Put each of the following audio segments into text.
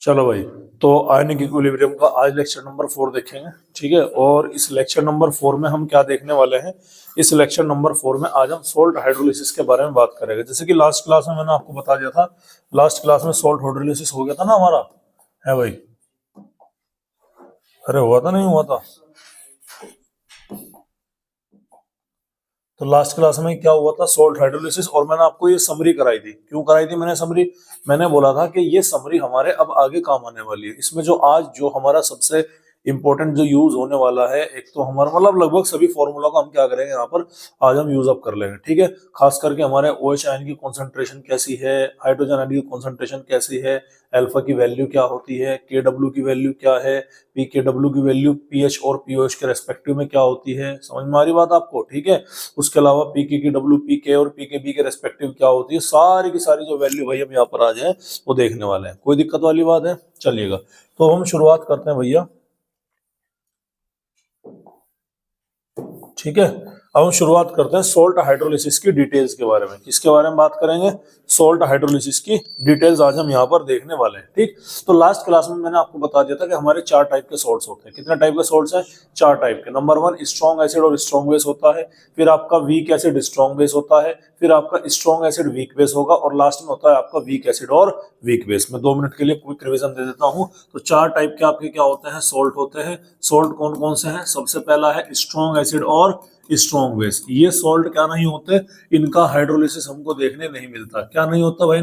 चलो भाई, तो आयनिक इक्विलिब्रियम का आज लेक्चर नंबर 4 देखेंगे। ठीक है, और इस लेक्चर नंबर 4 में हम क्या देखने वाले हैं। इस लेक्चर नंबर 4 में आज हम सोल्ट हाइड्रोलिसिस के बारे में बात करेंगे। जैसे कि लास्ट क्लास में मैंने आपको बता दिया था, लास्ट क्लास में सोल्ट हाइड्रोलिसिस हो गया था ना हमारा, है भाई? अरे हुआ था, नहीं हुआ था? तो लास्ट क्लास में क्या हुआ था, सोल्ट हाइड्रोलिसिस, और मैंने आपको ये समरी कराई थी। क्यों कराई थी मैंने समरी? मैंने बोला था कि ये समरी हमारे अब आगे काम आने वाली है। इसमें जो आज जो हमारा सबसे इंपॉर्टेंट जो यूज होने वाला है, एक तो हमारा मतलब लगभग सभी फॉर्मूला को हम क्या करेंगे यहाँ पर आज हम यूज अप कर लेंगे। ठीक है, खास करके हमारे OH आयन की कॉन्सेंट्रेशन कैसी है, हाइड्रोजन आयन की कॉन्सेंट्रेशन कैसी है, अल्फा की वैल्यू क्या होती है, KW की वैल्यू क्या है, PKW की वैल्यू पीएच और पीओएच के रेस्पेक्टिव में क्या होती है। समझ में आ रही बात आपको? ठीक है, उसके अलावा पीके की डब्ल्यू पीके और पीकेबी के रेस्पेक्टिव क्या होती है, सारी की सारी जो वैल्यू भाई हम यहाँ पर आज है वो देखने वाले हैं। कोई दिक्कत वाली बात है? चलिएगा, तो हम शुरुआत करते हैं भैया। ठीक है, अब हम शुरुआत करते हैं सोल्ट हाइड्रोलिसिस की डिटेल्स के बारे में। किसके बारे में बात करेंगे? सोल्ट हाइड्रोलिसिस की डिटेल्स आज हम यहाँ पर देखने वाले हैं। ठीक, तो लास्ट क्लास में मैंने आपको बता दिया था कि हमारे 4 टाइप के सोल्ट्स होते हैं। कितने टाइप के सोल्ट्स हैं? 4 टाइप के। नंबर 1 स्ट्रॉन्ग एसिड और स्ट्रॉन्ग बेस होता है, फिर आपका वीक एसिड स्ट्रॉन्ग बेस होता है, फिर आपका स्ट्रॉन्ग एसिड वीक बेस होगा, और लास्ट में होता है आपका वीक एसिड और वीक बेस। मैं 2 मिनट के लिए क्विक रिवीजन दे देता हूँ। तो 4 टाइप के आपके क्या होते हैं, सोल्ट होते हैं। सोल्ट कौन कौन से हैं? सबसे पहला है स्ट्रॉन्ग एसिड और स्ट्रॉन्ग बेस। ये सॉल्ट क्या नहीं होते, इनका हाइड्रोलिसिस हमको देखने नहीं मिलता। क्या नहीं होता भाई?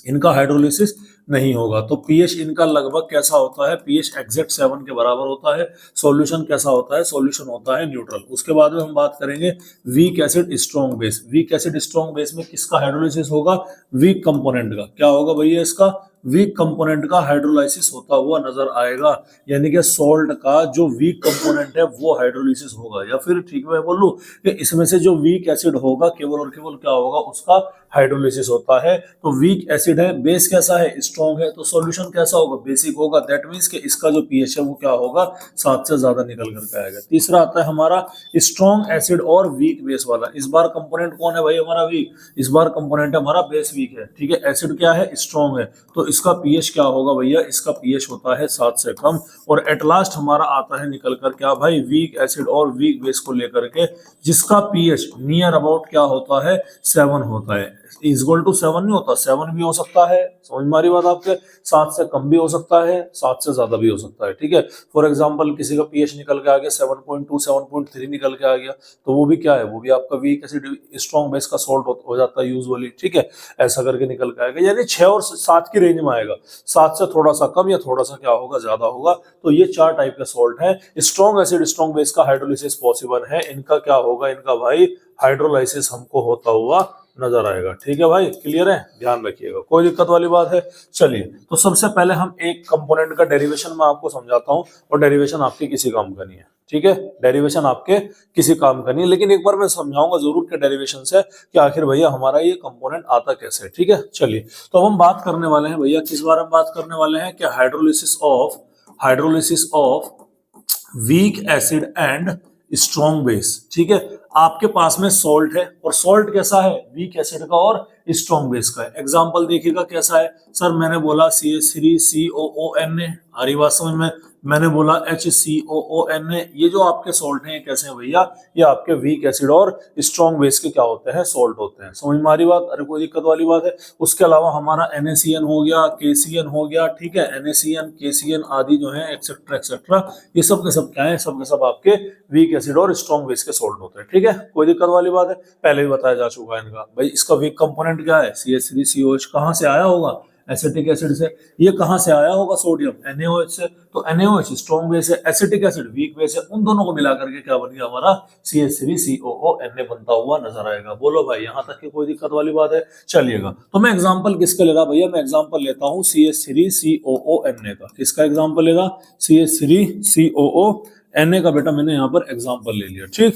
इनका हाइड्रोलिसिस नहीं होगा। तो पीएच इनका लगभग कैसा होता है? पीएच एग्जैक्ट 7 के बराबर होता है। सॉल्यूशन कैसा होता है? सॉल्यूशन होता है न्यूट्रल। उसके बाद में हम बात करेंगे weak acid strong base. Weak acid strong base में किसका हाइड्रोलिसिस होगा? वीक कंपोनेंट का। क्या होगा भैया? इसका वीक कंपोनेंट का हाइड्रोलाइसिस होता हुआ नजर आएगा। यानी कि सॉल्ट का जो वीक कंपोनेंट है वो हाइड्रोलिसिस होगा। या फिर ठीक मैं बोलूं कि इसमें से जो वीक एसिड होगा केवल और केवल क्या होगा? उसका हाइड्रोलिसिस होता है। तो वीक एसिड है, बेस कैसा है? स्ट्रॉन्ग है, तो सॉल्यूशन कैसा होगा? बेसिक होगा। दैट मींस कि इसका जो पीएच है वो क्या होगा? 7 से ज्यादा निकल करके आएगा। तीसरा आता है हमारा स्ट्रॉन्ग एसिड और वीक बेस वाला। इस बार कंपोनेंट कौन है भाई हमारा? वीक। इस बार कंपोनेंट है हमारा बेस वीक है। ठीक है, एसिड क्या है? स्ट्रॉन्ग है। तो इसका पीएच क्या होगा भैया? इसका पीएच होता है 7 से कम। और एट लास्ट हमारा आता है निकल कर क्या भाई? वीक एसिड और वीक बेस को लेकर के, जिसका पीएच नियर अबाउट क्या होता है? 7 होता है। इक्वल टू 7 नहीं होता, 7 भी हो सकता है। समझ में आ रही बात आपके? 7 से कम भी हो सकता है, 7 से ज्यादा भी हो सकता है। ठीक है, फॉर एग्जांपल किसी का पीएच निकल के आ गया 7.2 7.3 निकल के आ गया, तो वो भी क्या है? वो भी आपका वीक एसिड स्ट्रॉन्ग बेस का सॉल्ट हो जाता है यूजुअली। ठीक है, ऐसा करके निकल के आएगा। यानी 6 और 7 की रेंज में आएगा। 7 से थोड़ा सा कम या थोड़ा सा क्या होगा? ज्यादा होगा। तो ये 4 टाइप के सॉल्ट हैं। स्ट्रॉन्ग एसिड स्ट्रॉन्ग बेस का हाइड्रोलिसिस पॉसिबल है। इनका क्या होगा? इनका भाई हाइड्रोलाइसिस हमको होता हुआ नजर आएगा। ठीक है भाई, क्लियर है? ध्यान रखिएगा, कोई दिक्कत वाली बात है? चलिए, तो सबसे पहले हम एक कंपोनेंट का डेरिवेशन मैं आपको समझाता हूं, और डेरिवेशन आपके किसी काम का नहीं है। ठीक है, डेरिवेशन आपके किसी काम का नहीं है, लेकिन एक बार मैं समझाऊंगा जरूर के डेरिवेशन से कि आखिर भैया हमारा ये कंपोनेंट आता कैसे है। ठीक है, चलिए, तो अब हम बात करने वाले हैं भैया, किस बारे में बात करने वाले हैं? कि hydrolysis of weak acid and strong base. ठीक है, आपके पास में सॉल्ट है, और सॉल्ट कैसा है? वीक एसिड का और स्ट्रॉन्ग बेस का है। एग्जांपल देखिएगा कैसा है। सर मैंने बोला CH3COONA, आ रही बात समझ में? मैंने बोला HCOONA। ये जो आपके सॉल्ट हैं ये कैसे हैं भैया? ये आपके वीक एसिड और स्ट्रॉन्ग बेस के क्या होते हैं? सॉल्ट होते हैं। समझ में आ रही बात? अरे कोई दिक्कत वाली बात है? उसके अलावा हमारा NaCN हो गया, KCN हो गया। ठीक है, NaCN KCN आदि जो है एक्सेट्रा एक्सेट्रा, ये सब के सब क्या है? सब के सब आपके वीक एसिड और स्ट्रॉन्ग बेस के सॉल्ट होते हैं। ठीक है, कोई दिक्कत वाली बात है? पहले भी बताया जा चुका है इनका। भाई इसका वीक कंपोनेंट क्या है? CH3COH। कहां से आया होगा? एसिटिक एसिड से। ये कहां से आया होगा? सोडियम, NaOH से। तो NaOH स्ट्रॉन्ग बेस है, एसिटिक एसिड वीक बेस है। उन दोनों को मिलाकर के क्या बन गया हमारा? CH3COONA बनता हुआ नजर आएगा। बोलो भाई, यहां तक की कोई दिक्कत वाली बात है? चलिएगा, तो मैं एग्जांपल किसके ले रहा भैया? मैं एग्जांपल लेता हूं CH3COONA का। किसका एग्जांपल लेगा? CH3COONA का। बेटा मैंने यहां पर एग्जांपल ले लिया। ठीक,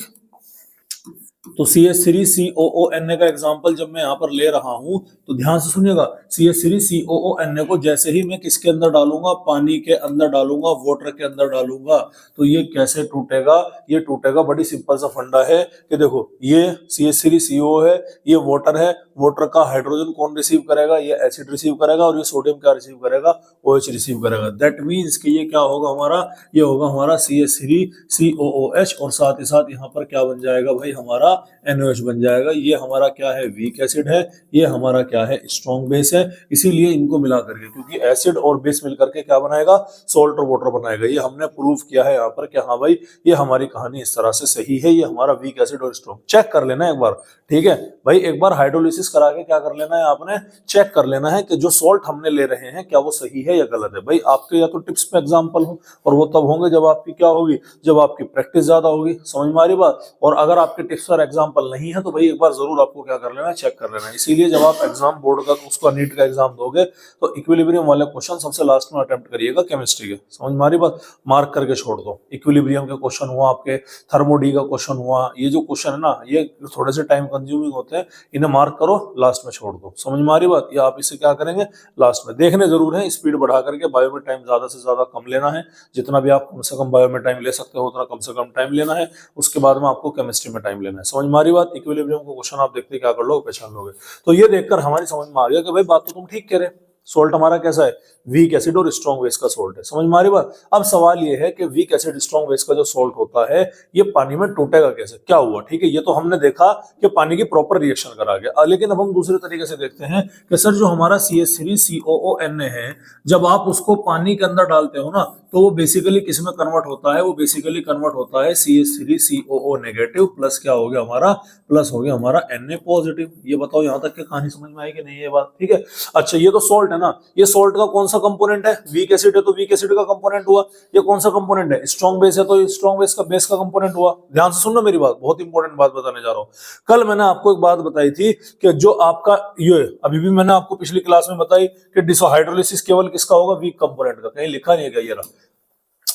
तो CH3COONA का एग्जांपल जब मैं यहाँ पर ले रहा हूं तो ध्यान से सुनिएगा। CH3COONA को जैसे ही मैं किसके अंदर डालूंगा, पानी के अंदर डालूंगा, वाटर के अंदर डालूंगा, तो ये कैसे टूटेगा? ये टूटेगा, बड़ी सिंपल सा फंडा है कि देखो ये CH3CO है, ये वाटर है, वाटर का हाइड्रोजन कौन रिसीव करेगा? ये एसिड रिसीव करेगा, और ये सोडियम क्या रिसीव करेगा? OH रिसीव करेगा। दैट मीन्स कि ये क्या होगा हमारा? ये होगा हमारा CH3COOH, और साथ ही साथ यहाँ पर क्या बन जाएगा भाई? हमारा NOH बन जाएगा। ये हमारा क्या है? वीक एसिड है। ये हमारा क्या है? स्ट्रॉन्ग बेस है। इसीलिए इनको मिला करके, क्योंकि एसिड और बेस मिलकर के क्या बनाएगा? सॉल्ट और वाटर बनाएगा। ये हमने प्रूव किया है यहाँ पर कि हाँ भाई ये हमारी कहानी इस तरह से सही है। ये हमारा वीक एसिड और स्ट्रॉन्ग, चेक कर लेना एक बार, ठीक है भाई। एक बार हाइड्रोलिसिस करा के क्या कर लेना है आपने? चेक कर लेना है कि जो सॉल्ट हमने ले रहे हैं क्या वो सही है या गलत है। भाई आपके या तो टिप्स पे एग्जांपल हो, और वो तब होंगे जब आपकी क्या होगी? जब आपकी प्रैक्टिस ज्यादा होगी। समझ में आ रही बात? और अगर आपके टिप्स पर एग्जांपल नहीं है तो भाई एक बार जरूर आपको क्या कर लेना है? चेक कर लेना है। इसीलिए जब आप एग्जाम बोर्ड का उसका नीट का एग्जाम दोगे तो इक्विलिब्रियम वाले क्वेश्चन सबसे लास्ट में अटेम्प्ट करिएगा केमिस्ट्री के। समझ में आ रही बात? मार्क करके छोड़ दो। इक्विलिब्रियम के क्वेश्चन हुआ, आपके थर्मोडी का क्वेश्चन हुआ, ये जो क्वेश्चन है ना ये थोड़े से टाइम कंज्यूमिंग होते हैं, इन्हें मार्क करो, लास्ट में छोड़ दो। समझ में आ रही बात? या आप इसे क्या करेंगे? लास्ट में देखने जरूर है, स्पीड बढ़ा करके। बायो में टाइम ज्यादा से ज्यादा कम लेना है, जितना भी आप कम से कम बायो में टाइम ले सकते हो उतना कम से कम टाइम लेना है। उसके बाद में आपको केमिस्ट्री में टाइम लेना है। समझ में आ रही बात? इक्विलिब्रियम को क्वेश्चन आप देखते क्या कर लो, पहचान लोगे। तो ये देखकर हमारी समझ में आ गया कि भाई बात तो तुम ठीक कह रहे, सोल्ट हमारा कैसा है? वीक एसिड और स्ट्रॉन्ग बेस का सोल्ट है। समझ में आ रही बात? अब सवाल ये है कि वीक एसिड स्ट्रॉन्ग बेस का जो सोल्ट होता है ये पानी में टूटेगा कैसे? क्या हुआ? ठीक है, ये तो हमने देखा कि पानी की प्रॉपर रिएक्शन करा गया। लेकिन अब हम दूसरे तरीके से देखते हैं कि सर जो हमारा CH3COONA है, जब आप उसको पानी के अंदर डालते हो ना तो वो बेसिकली किस में कन्वर्ट होता है? वो बेसिकली कन्वर्ट होता है CH3COO नेगेटिव प्लस क्या हो गया हमारा? प्लस हो गया हमारा Na पॉजिटिव। ये बताओ यहाँ तक की कहानी समझ में आई कि नहीं? ये बात ठीक है। अच्छा, ये तो सोल्ट है ना, ये सोल्ट का कौन सा कंपोनेंट है? वीक एसिड है तो वीक एसिड का कंपोनेंट हुआ। ये कौन सा कंपोनेंट है? स्ट्रॉन्ग बेस है तो स्ट्रॉन्ग बेस का कंपोनेंट हुआ। ध्यान से सुनना मेरी बात, बहुत इंपॉर्टेंट बात बताने जा रहा हूँ। कल मैंने आपको एक बात बताई थी कि जो आपका ये अभी भी मैंने आपको पिछली क्लास में बताई कि डिसहाइड्रोलिसिस केवल किसका होगा? वीक कंपोनेंट का। कहीं लिखा नहीं है क्या? ये रहा,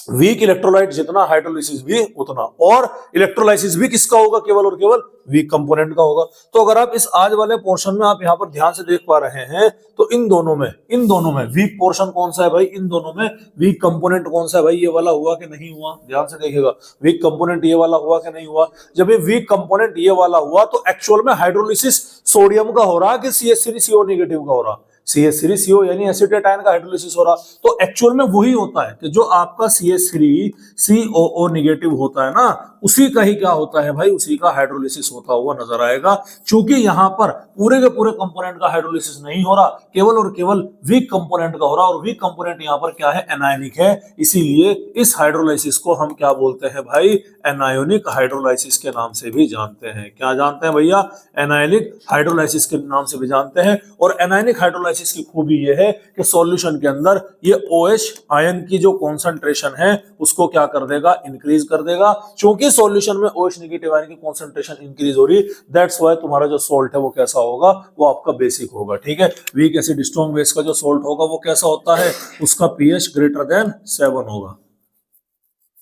वीक इलेक्ट्रोलाइट जितना हाइड्रोलिसिस भी उतना, और इलेक्ट्रोलाइसिस भी किसका होगा? केवल और केवल वीक कंपोनेंट का होगा। तो अगर आप इस आज वाले पोर्शन में आप यहां पर ध्यान से देख पा रहे हैं तो इन दोनों में वीक पोर्शन कौन सा है भाई? इन दोनों में वीक कंपोनेंट कौन सा है भाई? ये वाला हुआ कि नहीं हुआ? ध्यान से देखिएगा, वीक कंपोनेंट ये वाला हुआ कि नहीं हुआ? जब ये वीक कंपोनेंट ये वाला हुआ तो एक्चुअल में हाइड्रोलिसिस सोडियम का हो रहा कि CH3CO नेगेटिव का हो रहा? CH3CO यानी एसिटेट आयन का हाइड्रोलिसिस हो रहा। तो एक्चुअल में वही होता है कि जो आपका CH3COO नेगेटिव होता है ना, उसी का ही क्या होता है भाई? उसी का हाइड्रोलिसिस होता हुआ नजर आएगा। क्योंकि यहाँ पर पूरे के पूरे कंपोनेंट का हाइड्रोलिसिस नहीं हो रहा, केवल और केवल वीक कंपोनेंट का हो रहा, और वीक कंपोनेंट यहाँ पर क्या है? एनायनिक है। इसीलिए इस हाइड्रोलाइसिस को हम क्या बोलते हैं भाई? एनायोनिक हाइड्रोलाइसिस के नाम से भी जानते हैं। क्या जानते हैं भैया? एनायनिक हाइड्रोलाइसिस के नाम से भी जानते हैं। और एनायनिक हाइड्रोलाइसिस की खूबी यह है कि सॉल्यूशन के अंदर ये OH आयन की जो कॉन्सेंट्रेशन है उसको क्या कर देगा? इंक्रीज कर देगा। क्योंकि सॉल्यूशन में OH नेगेटिव आयन की कॉन्सेंट्रेशन इंक्रीज हो रही, दैट्स व्हाई तुम्हारा जो सॉल्ट है वो कैसा होगा? वो आपका बेसिक होगा। ठीक है, वीक एसिड स्ट्रॉन्ग बेस का जो सॉल्ट होगा वो कैसा होता है? उसका pH ग्रेटर देन 7 होगा।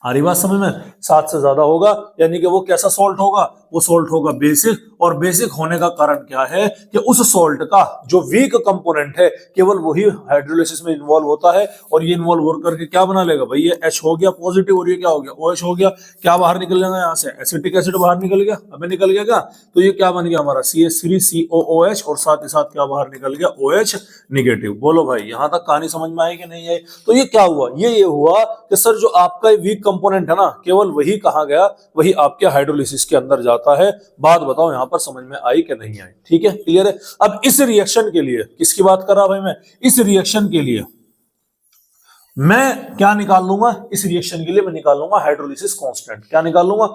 हरी बात समझ में? 7 से ज्यादा होगा, यानी कि वो कैसा सॉल्ट होगा? वो सॉल्ट होगा बेसिक। और बेसिक होने का कारण क्या है? कि उस सॉल्ट का जो वीक कंपोनेंट है केवल वही हाइड्रोलिसिस में इन्वॉल्व होता है, और ये इन्वॉल्व हो करके क्या बना लेगा भाई? ये H हो गया पॉजिटिव, और ये क्या हो गया? OH हो गया। क्या बाहर निकल जाएगा यहाँ से? एसिटिक एसिड बाहर निकल गया। हमें निकल गया क्या? तो ये क्या बन गया हमारा? CH3COOH, और साथ ही साथ क्या बाहर निकल गया? OH negative. बोलो भाई, यहां तक कहानी समझ में आई कि नहीं आई? तो ये क्या हुआ? ये हुआ कि सर जो आपका वीक कंपोनेंट है ना, केवल वही कहा गया, वही आपके हाइड्रोलिसिस के अंदर जाता है। बात बताओ यहां पर समझ में आई कि नहीं आई? ठीक है, क्लियर है। अब इस रिएक्शन के लिए किसकी बात कर रहा भाई मैं? इस रिएक्शन के लिए मैं क्या निकाल लूंगा? इस रिएक्शन के लिए मैं निकाल लूंगा हाइड्रोलिसिस कांस्टेंट। क्या निकाल लूंगा?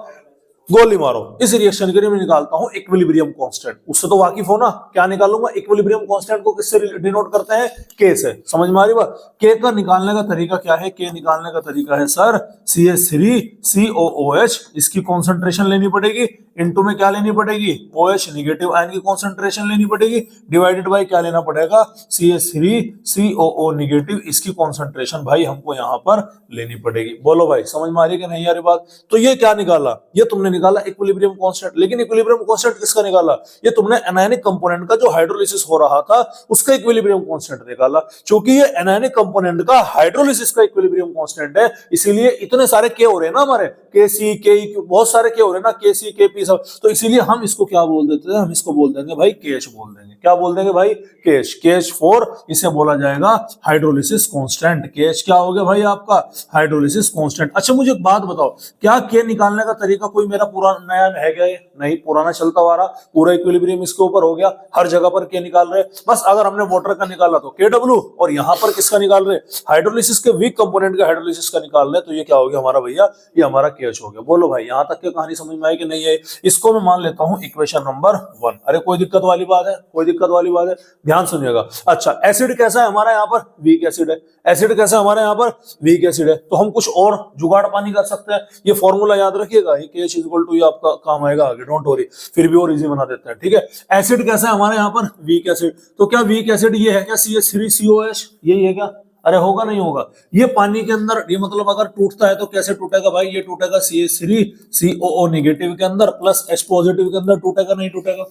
गोली मारो। इस रिएक्शन के लिए मैं निकालता हूं इक्विलिब्रियम कांस्टेंट। उससे तो वाकिफ हो ना? क्या निकालूंगा? इक्विलिब्रियम कांस्टेंट को किससे डिनोट करते हैं? K से। समझ में आ रही बात? K का निकालने का तरीका क्या है? K निकालने का तरीका है सर CH3COOH, इसकी कॉन्सेंट्रेशन लेनी पड़ेगी, इनटू में क्या लेनी पड़ेगी? OH नेगेटिव आयन की कॉन्सेंट्रेशन लेनी पड़ेगी, डिवाइडेड बाय क्या लेना पड़ेगा? CH3COO नेगेटिव, इसकी कॉन्सेंट्रेशन भाई हमको यहां पर लेनी पड़ेगी। बोलो भाई, समझ में आ रही कि नहीं आ रही बात? तो ये क्या निकाला? ये तुमने निकाला इक्विलिब्रियम कांस्टेंट, लेकिन इक्विलिब्रियम कांस्टेंट किसका निकाला? ये तुमने एनायनिक कंपोनेंट का जो हाइड्रोलिसिस हो रहा था उसका इक्विलिब्रियम कांस्टेंट निकाला। क्योंकि ये एनायनिक कंपोनेंट का हाइड्रोलिसिस का इक्विलिब्रियम कांस्टेंट है, इसीलिए इतने सारे के हो रहे हैं ना हमारे, के सी के ई, बहुत सारे के हो रहे हैं ना, के सी के पी सब, तो इसीलिए हम इसको क्या बोल देते हैं, हम इसको बोल देंगे भाई केएच बोल देंगे। क्या बोल देंगे भाई? केएच। केएच फॉर इसे बोला जाएगा हाइड्रोलिसिस कांस्टेंट। केएच क्या हो गया भाई आपका? Hydrolysis constant. अच्छा मुझे एक बात बताओ, क्या के निकालने का तरीका कोई मेरा पुराना नया है क्या? ये नहीं, पुराना चलता हुआ रहा, पूरा इक्विलिब्रियम इसके ऊपर हो गया, हर जगह पर के निकाल रहे। बस अगर हमने वाटर का निकाला तो के डब्ल्यू, और यहां पर किसका निकाल रहे? हाइड्रोलिसिस के वीक कंपोनेंट का हाइड्रोलिसिस का निकाल रहे, तो ये क्या हो गया हमारा भैया? ये हमारा केएच हो गया। बोलो भाई यहां तक की कहानी समझ में आई कि नहीं आई? इसको मैं मान लेता हूं इक्वेशन नंबर 1। अरे कोई दिक्कत वाली बात है? कोई दिक्कत वाली बात है? ध्यान सुनिएगा। अच्छा एसिड कैसा है हमारा? यहाँ पर वीक एसिड है। एसिड कैसा हमारे यहाँ पर? वीक एसिड है। तो हम कुछ और जुगाड़ पानी कर सकते हैं। ये फॉर्मूला याद रखिएगा, KH इक्वल टू, ये आपका काम आएगा आगे, डोंट वरी, फिर भी और इजी बना देते हैं। ठीक है, एसिड कैसा है हमारे यहाँ पर? Weak acid. तो क्या वीक एसिड ये है क्या? CH3COH, यही है क्या? अरे होगा नहीं होगा? ये पानी के अंदर, ये मतलब अगर टूटता है तो कैसे टूटेगा भाई? ये टूटेगा CH3COO नेगेटिव के अंदर प्लस H पॉजिटिव के अंदर। टूटेगा नहीं टूटेगा?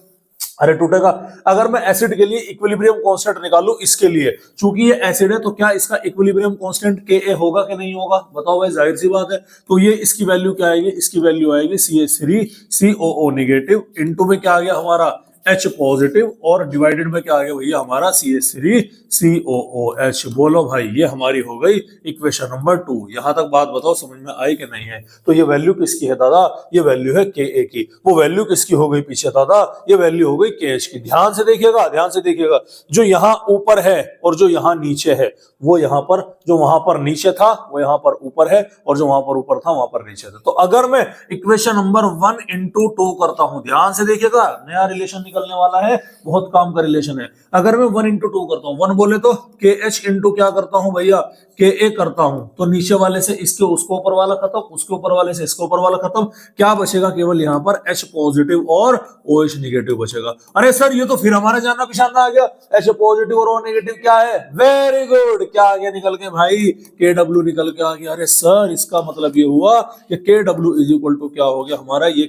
अरे टूटेगा। अगर मैं एसिड के लिए इक्विलिब्रियम कांस्टेंट निकालूं, इसके लिए चूंकि ये एसिड है तो क्या इसका इक्विलिब्रियम कांस्टेंट Ka होगा कि नहीं होगा? बताओ भाई, जाहिर सी बात है। तो ये इसकी वैल्यू क्या आएगी? इसकी वैल्यू आएगी CH3COO नेगेटिव इनटू में क्या आ गया हमारा? H पॉजिटिव, और डिवाइडेड में क्या आ गया भैया हमारा? CH3COOH। बोलो भाई, ये हमारी हो गई इक्वेशन नंबर 2। यहां तक बात बताओ समझ में आई कि नहीं है? तो ये वैल्यू किसकी है दादा? ये वैल्यू है Ka की। वो वैल्यू किसकी हो गई पीछे दादा? ये वैल्यू हो गई KH की। ध्यान से देखिएगा, ध्यान से देखिएगा। जो यहाँ ऊपर है और जो यहाँ नीचे है, वो यहाँ पर, जो वहां पर नीचे था वो यहाँ पर ऊपर है, और जो वहां पर ऊपर था वहां पर नीचे था। तो अगर मैं इक्वेशन नंबर 1 into 2 करता हूं, ध्यान से देखिएगा, नया रिलेशन निकलने वाला है, बहुत काम का रिलेशन है। अगर मैं 1 into 2 करता हूं, 1 बोले तो KH इंटू क्या करता हूं भैया? Ka करता हूं, तो नीचे वाले से इसके उसको ऊपर वाला खत्म, उसके ऊपर वाले से इसके ऊपर वाला खत्म। क्या बचेगा? केवल यहाँ पर H पॉजिटिव और OH नेगेटिव बचेगा। अरे सर ये तो फिर हमारा जानना पहचानना आ गया, H पॉजिटिव और O नेगेटिव क्या है? वेरी गुड, क्या आ गया निकल के भाई? KW निकल के आ गया। अरे सर इसका मतलब ये हुआ कि KW इज इक्वल टू क्या हो गया हमारा? ये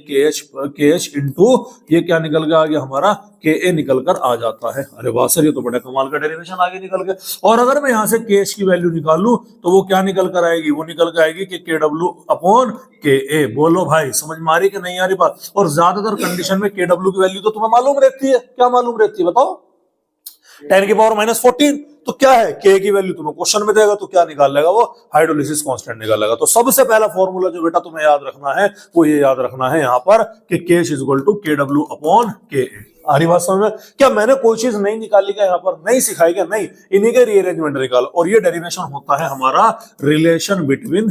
KH इंटू ये क्या निकल के आ गया हमारा? Ka निकल कर आ जाता है। अरे वाह सर, ये तो बड़ा कमाल का डेरिवेशन आगे निकल के। और अगर मैं यहाँ से KH की वैल्यू निकालूं तो वो क्या निकल कर आएगी? वो निकल कर आएगी कि KW अपॉन Ka। बोलो भाई समझ में आ रही कि नहीं आ रही बात? और ज्यादातर कंडीशन में KW की वैल्यू तो तुम्हें मालूम रहती है। क्या मालूम रहती है बताओ? 10 की पावर -14। तो क्या है? K की वैल्यू तुम्हें क्वेश्चन में देगा तो क्या निकाल लेगा वो? हाइड्रोलिसिस कांस्टेंट निकाल लेगा। तो सबसे पहला फॉर्मूला जो बेटा तुम्हें याद रखना है वो ये याद रखना है यहाँ पर कि KH is equal to KW upon Ka। आ रही बात समझ में? क्या मैंने कोई चीज नहीं निकाली क्या? यहाँ पर नहीं सिखाई क्या? नहीं, इन्हीं के रीअरेंजमेंट निकाल। और ये डेरिवेशन होता है हमारा relation between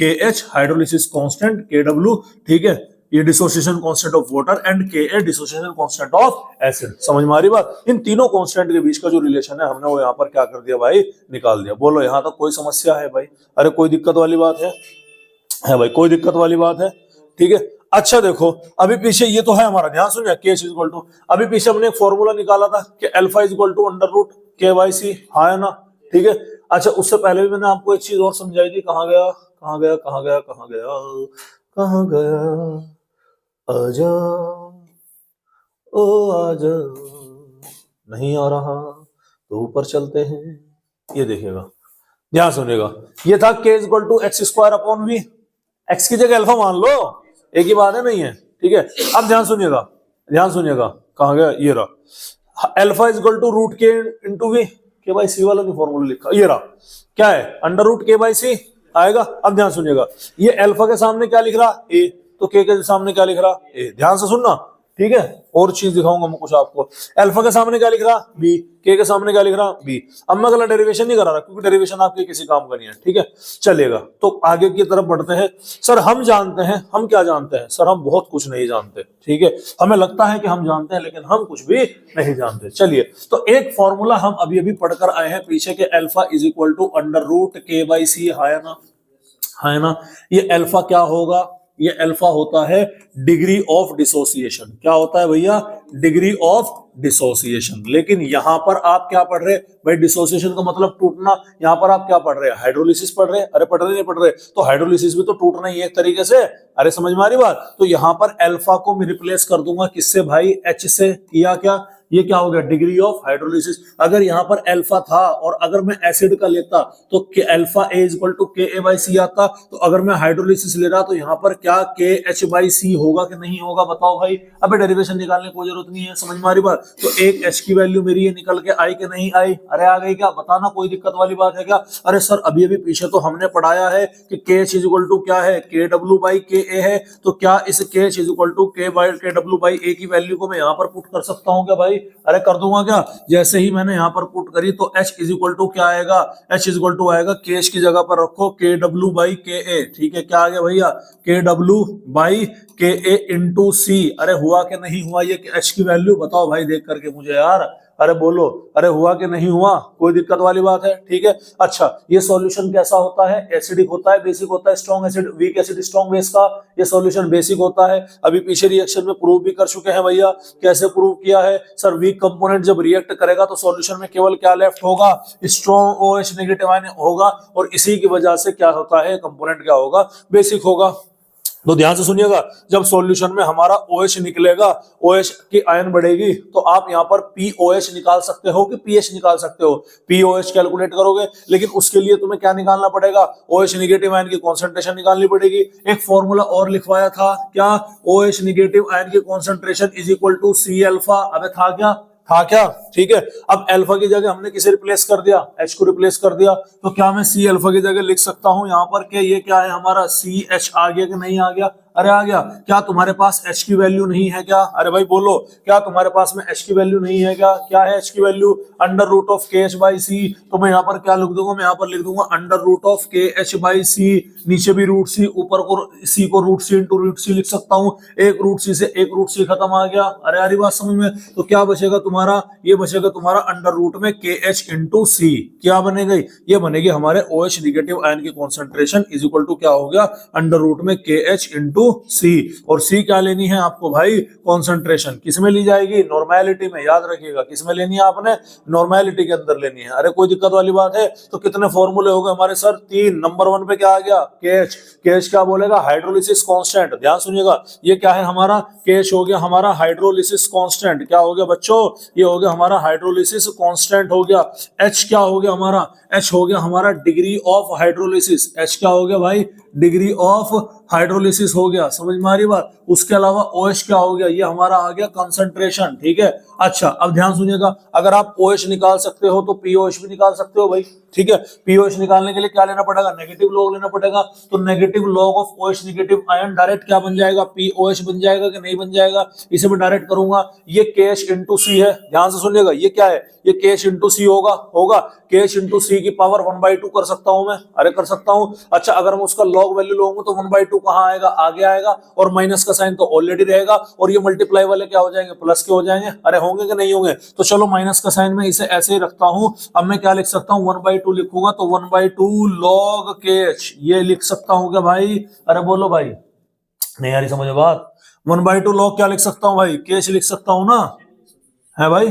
KH hydrolysis constant, KW, ठीक है, ये dissociation constant of water, and Ka dissociation constant of acid. समझ में आ रही बात? इन तीनों कांस्टेंट के बीच का जो रिलेशन है हमने वो यहाँ पर क्या कर दिया भाई? निकाल दिया। बोलो यहाँ तक कोई समस्या है भाई? अरे कोई दिक्कत वाली बात है भाई? कोई दिक्कत वाली बात है? ठीक है। अच्छा देखो, अभी पीछे ये तो है हमारा, ध्यान सुनिए, KH इज इक्वल टू, अभी पीछे हमने एक फॉर्मूला निकाला था कि alpha is equal to under root KYC, हाँ है ना? ठीक है। अच्छा उससे पहले भी मैंने आपको एक चीज और समझाई थी। कहाँ गया? आजा ओ आजा, नहीं आ रहा तो ऊपर चलते हैं। ये देखिएगा, ध्यान सुनिएगा, ये था K is equal to X square upon V। X की जगह अल्फा मान लो, एक ही बात है, नहीं है? ठीक है। अब ध्यान सुनिएगा, कहाँ गया? ये रहा, alpha is equal to root K into V। KYC वाला नहीं फॉर्मूला लिखा, ये रहा, क्या है? अंडर रूट KYC आएगा। अब ध्यान सुनिएगा, ये अल्फा के सामने क्या लिख रहा? A, तो K के सामने क्या लिख रहा? A। ध्यान से सुनना, ठीक है। और चीज दिखाऊंगा मैं कुछ आपको। अल्फा के सामने क्या लिख रहा? B, K के सामने क्या लिख रहा? B। अब मैं अगला डेरिवेशन नहीं करा रहा क्योंकि डेरिवेशन आपके किसी काम का नहीं है, ठीक है, चलेगा। तो आगे की तरफ बढ़ते हैं। सर हम जानते हैं, हम क्या जानते हैं? सर हम बहुत कुछ नहीं जानते, ठीक है। हमें लगता है कि हम जानते हैं लेकिन हम कुछ भी नहीं जानते। चलिए, तो एक फॉर्मूला हम अभी अभी पढ़कर आए हैं पीछे के, alpha is equal to under root K/C, है ना? ये अल्फा क्या होगा? ये अल्फा होता है डिग्री ऑफ डिसोसिएशन। क्या होता है भैया? Degree of dissociation. लेकिन यहां पर आप क्या पढ़ रहे भाई? डिसोसिएशन का मतलब टूटना। यहां पर आप क्या पढ़ रहे हैं? हाइड्रोलिसिस पढ़ रहे हैं। अरे पढ़ रहे नहीं पढ़ रहे? तो हाइड्रोलिसिस भी तो टूटना ही है एक तरीके से। अरे समझ में आ रही बात? तो यहां पर अल्फा को मैं रिप्लेस कर दूंगा किससे भाई? एच से। किया क्या? ये क्या हो गया? Degree of hydrolysis. अगर यहां पर अल्फा था और अगर मैं एसिड का लेता तो अल्फा ए इक्वल टू के ए बाई सी आता। तो अगर मैं हाइड्रोलिसिस ले रहा तो यहां पर क्या के एच बाई सी होगा कि नहीं होगा? बताओ भाई। अबे डेरिवेशन निकालने की कोई जरूरत नहीं है। समझ में आ रही बात? तो एक एच की वैल्यू मेरी ये निकल के आई कि नहीं आई? अरे आ गई क्या? बताना, कोई दिक्कत वाली बात है क्या? अरे सर अभी अभी पीछे तो हमने पढ़ाया है कि के एच इज इक्वल टू क्या है? के डब्ल्यू बाई के ए है। तो क्या इस के एच इज इक्वल टू के डब्ल्यू बाई ए की वैल्यू को मैं यहाँ पर पुट कर सकता हूँ क्या भाई? अरे कर दूंगा क्या? जैसे ही मैंने यहाँ पर पुट करी तो H इज इक्वल टू क्या आएगा? H इज इक्वल टू आएगा के एच की जगह पर रखो के डब्ल्यू बाई के ए। ठीक है, क्या आ गया भैया? के डब्ल्यू बाई के ए इंटू सी। अरे हुआ कि नहीं हुआ ये H की वैल्यू? बताओ भाई देख करके मुझे यार। अरे बोलो, अरे हुआ कि नहीं हुआ? कोई दिक्कत वाली बात है? ठीक है। अच्छा, ये सॉल्यूशन कैसा होता है? एसिडिक होता है, बेसिक होता है, strong acid weak acid strong base का ये सॉल्यूशन बेसिक होता है। अभी पीछे रिएक्शन में प्रूव भी कर चुके हैं भैया। कैसे प्रूव किया है सर? वीक कंपोनेंट जब रिएक्ट करेगा तो सॉल्यूशन में केवल क्या लेफ्ट होगा? स्ट्रॉन्ग OH नेगेटिव आयन होगा, और इसी की वजह से क्या होता है? कंपोनेंट क्या होगा? बेसिक होगा। तो ध्यान से सुनिएगा, जब सॉल्यूशन में हमारा OH निकलेगा, OH की आयन बढ़ेगी, तो आप यहाँ पर POH निकाल सकते हो कि pH निकाल सकते हो? POH कैलकुलेट करोगे, लेकिन उसके लिए तुम्हें क्या निकालना पड़ेगा? OH नेगेटिव आयन की कॉन्सेंट्रेशन निकालनी पड़ेगी। एक फॉर्मूला और लिखवाया था, क्या? OH नेगेटिव आयन की concentration is equal to C alpha. अबे था क्या? था क्या? ठीक है। अब अल्फा की जगह हमने किसे रिप्लेस कर दिया? H को रिप्लेस कर दिया। तो क्या मैं C अल्फा की जगह लिख सकता हूं यहाँ पर कि ये क्या है हमारा? CH आ गया कि नहीं आ गया? अरे आ गया। क्या तुम्हारे पास H की वैल्यू नहीं है क्या? अरे भाई बोलो, क्या तुम्हारे पास में H की वैल्यू नहीं है क्या? क्या है H की वैल्यू? अंडर रूट ऑफ के एच बाई सी। तो मैं यहाँ पर क्या लिख दूंगा? मैं यहाँ पर लिख दूंगा अंडर रूट ऑफ के एच बाई सी। नीचे भी रूट सी, ऊपर को सी को रूट सी इंटू रूट सी लिख सकता हूँ। एक रूट सी से एक रूट सी खत्म आ गया। अरे यार बात समझ में? तो क्या बचेगा तुम्हारा? ये बचेगा तुम्हारा अंडर रूट में के एच इंटू सी। क्या बनेगी? ये बनेगी हमारे OH निगेटिव आयन की कॉन्सेंट्रेशन इज इक्वल टू क्या हो गया? अंडर रूट में के एच इंटू सी। और सी क्या लेनी है आपको भाई? कॉन्सेंट्रेशन। किसमें ली जाएगी? नॉर्मेलिटी में। याद रखिएगा, किसमें लेनी है आपने? नॉर्मेलिटी के अंदर लेनी है। अरे कोई दिक्कत वाली बात है? तो कितने फॉर्मूले हो गए हमारे सर? 3। नंबर 1 पे क्या आ गया? केएच। केएच क्या बोलेगा? Hydrolysis constant. ध्यान सुनिएगा, ये क्या है हमारा? केएच हो गया हमारा हाइड्रोलिसिस कांस्टेंट। क्या हो गया बच्चों? ये हो गया हमारा हाइड्रोलिसिस कांस्टेंट हो गया। एच क्या हो गया हमारा? एच हो गया हमारा डिग्री ऑफ हाइड्रोलिसिस। एच क्या हो गया भाई? डिग्री ऑफ हाइड्रोलिसिस हो गया। समझ में आ रही बात? उसके अलावा OH क्या हो गया? ये हमारा आ गया कंसंट्रेशन। ठीक है। अच्छा, अब ध्यान सुनिएगा, अगर आप OH निकाल सकते हो तो POH भी निकाल सकते हो भाई। ठीक है। POH निकालने के लिए क्या लेना पड़ेगा? नेगेटिव लॉग लेना पड़ेगा। तो negative log of OH negative ion direct क्या बन जाएगा? POH बन जाएगा कि नहीं बन जाएगा? इसे मैं डायरेक्ट करूंगा। ये KH इंटू सी है। ध्यान से सुनिएगा, ये क्या है? ये KH इंटू सी होगा। KH इंटू सी की पावर 1/2 कर सकता हूं मैं। अरे कर सकता हूं। अच्छा, अगर मैं उसका लॉग वैल्यू लूंगा तो 1/2 कहां आएगा? आगे आएगा, और माइनस का साइन तो ऑलरेडी रहेगा, और ये मल्टीप्लाई वाले क्या हो जाएंगे? प्लस के हो जाएंगे। अरे होंगे कि नहीं होंगे? तो चलो माइनस का साइन में इसे ऐसे ही रखता हूं। अब मैं क्या लिख सकता हूं? 1/2 लिखूंगा तो 1/2 log KH ये लिख सकता हूं क्या भाई? अरे बोलो भाई, नहीं आ रही समझ बात? 1/2 log क्या लिख सकता हूं भाई? KH लिख सकता हूं ना? है भाई?